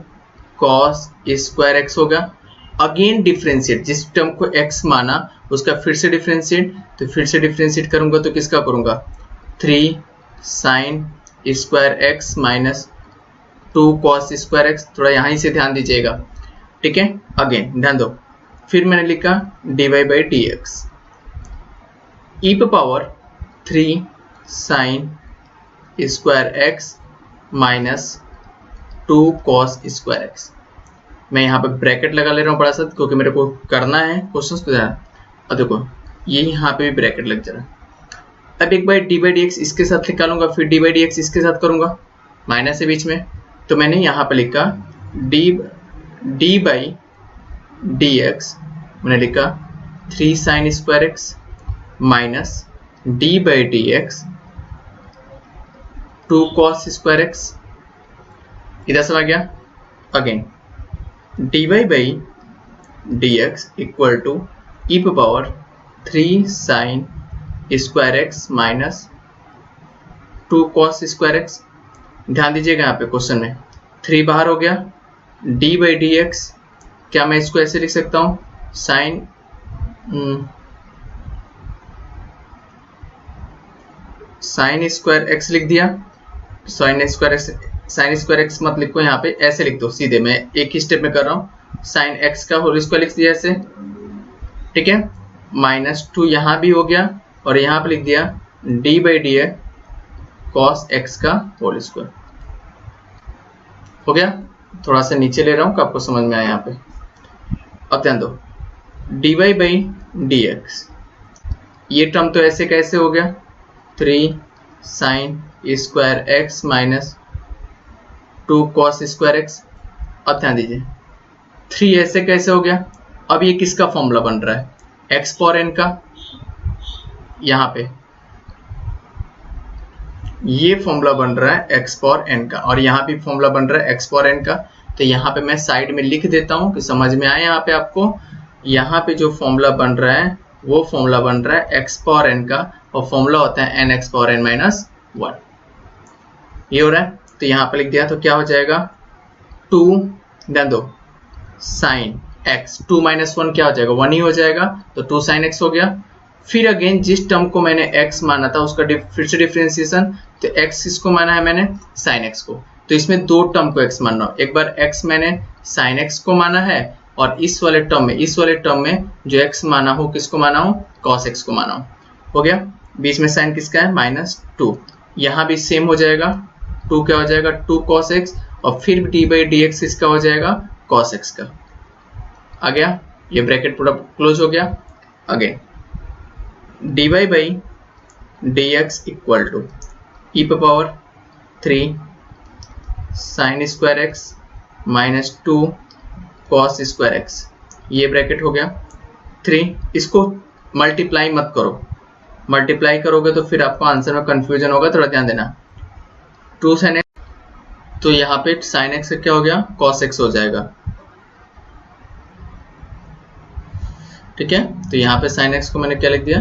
cos² x होगा। अगेन डिफरेंशिएट, जिस टर्म को x माना उसका फिर से डिफरेंशिएट, तो फिर से डिफरेंशिएट करूंगा तो किसका करूंगा? 3 sin² x -2 cos² x। थोड़ा यहाँ से ध्यान दीजिएगा। ठीक है, अगेन ध्यान दो, फिर मैंने लिखा dy/dx e⁻³ sin² x -2 cos² x। मैं यहाँ पे ब्रैकेट लगा ले रहा हूँ बड़ा सा, क्योंकि मेरे को करना है क्वेश्चन को ध्यान। और देखो ये यहाँ पे भी ब्रैकेट लग जा रहा है। अब एक बार dy/dx इसके साथ निकालूंगा, फिर dy/dx इसके साथ करूंगा, माइनस है बीच में, तो मैंने यहाँ पे लिखा d/dx, मैंने लिखा 3 sin² x minus d/dx 2 cos² x। इधर से आ गया। Again dy/dx equal to e⁻³ sin² x -2 cos² x। ध्यान दीजिएगा यहाँ पे क्वेश्चन में 3 बाहर हो गया। d/dx, क्या मैं इसको ऐसे लिख सकता हूँ? sin² x लिख दिया। sin² x मत लिखो यहाँ पे, ऐसे लिख दो सीधे, मैं एक ही स्टेप में कर रहा हूँ। sin x का होल स्क्वायर लिख दिया ऐसे। ठीक है, -2 यहाँ भी हो गया, और यहाँ पे लिख दिया d/dx cos x का होल स्क्वायर। हो गया, थोड़ा सा नीचे ले रहा हूँ, आपको समझ में आया यहाँ पे। अब ध्यान दो, dy/dx, ये टर्म तो ऐसे कैसे हो गया? 3 sin² x -2 cos² x। अब ध्यान दीजिए 3 ऐसे कैसे हो गया? अब ये किसका फॉर्मूला बन रहा है? x पावर n का। यहाँ पे ये फॉर्मूला बन रहा है x पावर n का, और यहाँ भी फॉर्मूला बन रहा है x पावर n का। तो यहाँ पे मैं साइड में लिख देता हूँ कि समझ में आए। यहाँ पे आपको, यहाँ पे जो फॉर्मूला बन रहा है वो फॉर्मूला बन रहा है x पावर n का, और फॉर्मूला होता है nx पावर n -1। ये हो रहा है, तो यहाँ पे लिख दिया, तो क्या हो जाएगा? 2, ध्यान दो, sin x 2 - 1 क्या हो जाएगा? 1 ही हो जाएगा, तो 2 sin x हो गया। फिर अगेन जिस टर्म को मैंने x माना था उसका फिर से डिफरेंशिएशन, तो x किसको माना है मैंने? sin x को। तो इसमें 2 टर्म को x मानना हो। एक बार x मैंने sin x को माना है, और इस वाले टर्म में जो x माना हो किसको माना हो, cos x को माना हो गया। बीच में साइन किसका है, -2। यहाँ भी सेम हो जाएगा, 2 क्या हो जाएगा 2 cos x, और फिर डी बाई डी एक्स इसका हो जाएगा cos x का। आ गया, ये ब्रैकेट पूरा क्लोज हो गया। Again d y by d x equal to e पे power 3 sine square x minus 2 cos square x, ये ब्रैकेट हो गया 3। इसको मल्टीप्लाई मत करो, मल्टीप्लाई करोगे तो फिर आपको आंसर में कंफ्यूजन होगा, थोड़ा ध्यान देना। 2 साइन एक्स, तो यहाँ पे साइन एक्स क्या हो गया कॉस एक्स हो जाएगा, ठीक है। तो यहाँ पे साइन एक्स को मैंने क्या लिख दिया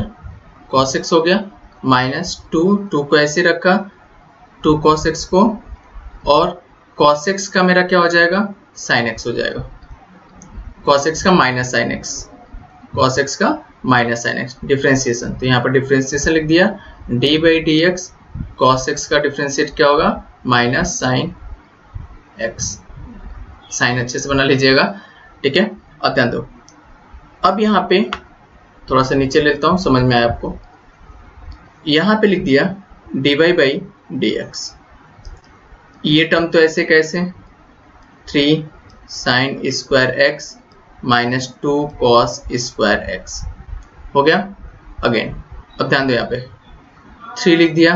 कॉस एक्स हो गया, -2 को ऐसे रखा 2 cos x को, और cos x का मेरा क्या हो जाएगा sin x हो जाएगा, cos x का minus sin x, cos x का माइनस sin x डिफ्रेंशिएशन। तो यहाँ पर डिफ्रेंशिएशन लिख दिया d by d x, cos x का डिफ्रेंशिएट क्या होगा माइनस sin x, साइन अच्छे से बना लीजिएगा, ठीक है। अब ध्यान दो, अब यहाँ पे थोड़ा सा नीचे लेता हूँ, समझ में आया आपको। यहाँ पे लिख दिया dy बाई dx, ये टर्म तो ऐसे कैसे 3 sine square x minus 2 cos square x हो गया। अगेन अब ध्यान दो, यहाँ पे 3 लिख दिया।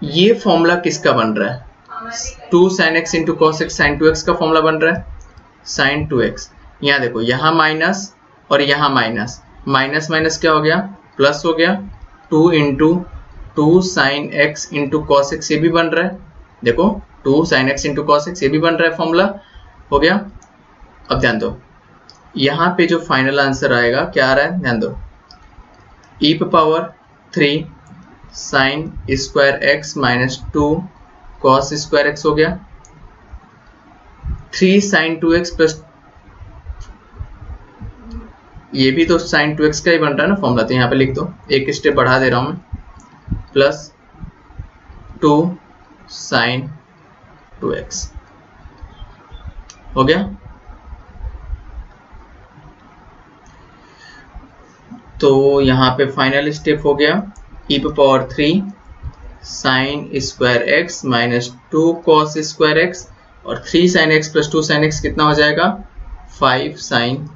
ये फॉर्मूला किसका बन रहा है 2 sine x into cos x, sine 2x का फॉर्मूला बन रहा है साइन 2x। यहाँ देखो, यहाँ माइनस और यहाँ माइनस, माइनस माइनस क्या हो गया प्लस हो गया, 2 into 2 sine x into cos x, ये भी बन रहा है, देखो 2 sine x into cos x, ये भी बन रहा है, फॉर्मूला हो गया। अब ध्यान दो, यहाँ पे जो फाइनल आंसर आएगा क्या आ रहा है, ध्यान दो, e पे power 3 sine square x minus 2 cos square x हो गया, 3 साइन 2x प्लस, ये भी तो साइन 2x का ही बन रहा है ना फॉर्मूला, तो यहाँ पे लिख दो, एक स्टेप बढ़ा दे रहा हूं मैं, प्लस 2 साइन 2x हो गया। तो यहाँ पे फाइनल स्टेप हो गया e पे power 3 sine square x minus 2 cos square x, और 3 sine x plus 2 sine x कितना हो जाएगा 5 साइन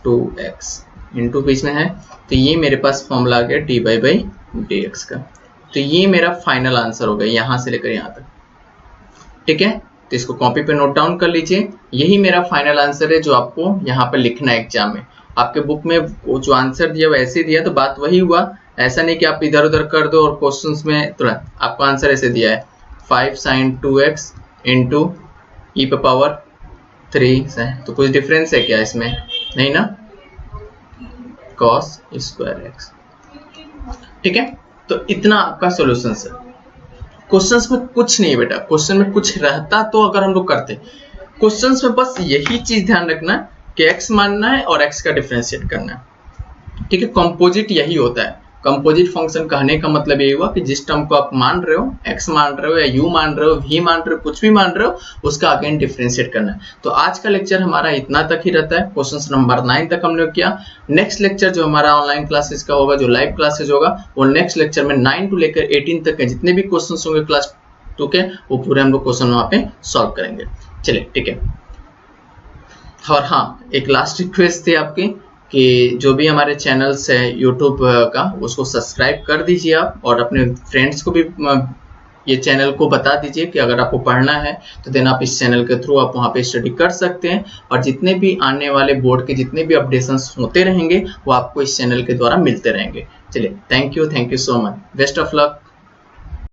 2x इंटू बीच में है, तो ये मेरे पास फॉर्मूला आ गया dy बाई dx का। तो ये मेरा फाइनल आंसर हो गया यहाँ से लेकर यहाँ तक, ठीक है। तो इसको कॉपी पे नोट डाउन कर लीजिए, यही मेरा फाइनल आंसर है जो आपको यहाँ पर लिखना है एग्जाम में। आपके बुक में वो जो आंसर दिया वैसे दिया, तो बात वही हुआ, ऐसा नहीं कि आप इधर उधर कर दो और क्वेश्चंस में तुरंत आपको आंसर ऐसे दिया है 5 साइन 2x इंटू ई पे पावर 3, तो कुछ डिफरेंस है क्या इसमें, नहीं ना, कॉस स्क्वायर एक्स, ठीक है। तो इतना आपका सॉल्यूशन है। क्वेश्चंस में कुछ नहीं है बेटा, क्वेश्चन में कुछ रहता तो अगर हम लोग करते, क्वेश्चंस में बस यही चीज ध्यान रखना कि x मानना है और x का डिफरेंशिएट करना है, ठीक है। कंपोजिट यही होता है, कंपोजिट फंक्शन कहने का मतलब यही हुआ कि जिस टर्म को आप मान रहे हो, x मान रहे हो या u मान रहे हो, v मान रहे हो, कुछ भी मान रहे हो, उसका अगेन डिफरेंशिएट करना है। तो आज का लेक्चर हमारा इतना तक ही रहता है, क्वेश्चन नंबर 9 तक हमने किया। नेक्स्ट लेक्चर जो हमारा ऑनलाइन क्लासेस का होगा, जो लाइव क्लासेस होगा, वो नेक्स्ट लेक्चर में 9 to लेकर 18 तक के जितने भी क्वेश्चन होंगे क्लास 2 के, वो पूरे हम लोग क्वेश्चन वहां पे सॉल्व करेंगे। चलिए ठीक है। और हाँ, एक लास्ट रिक्वेस्ट थी आपकी कि जो भी हमारे चैनल्स है यूट्यूब का, उसको सब्सक्राइब कर दीजिए आप, और अपने फ्रेंड्स को भी ये चैनल को बता दीजिए कि अगर आपको पढ़ना है तो देन आप इस चैनल के थ्रू आप वहाँ पे स्टडी कर सकते हैं, और जितने भी आने वाले बोर्ड के जितने भी अपडेशंस होते रहेंगे वो आपको इस चैनल के द्वारा मिलते रहेंगे। चलिए, thank you so much, best of luck.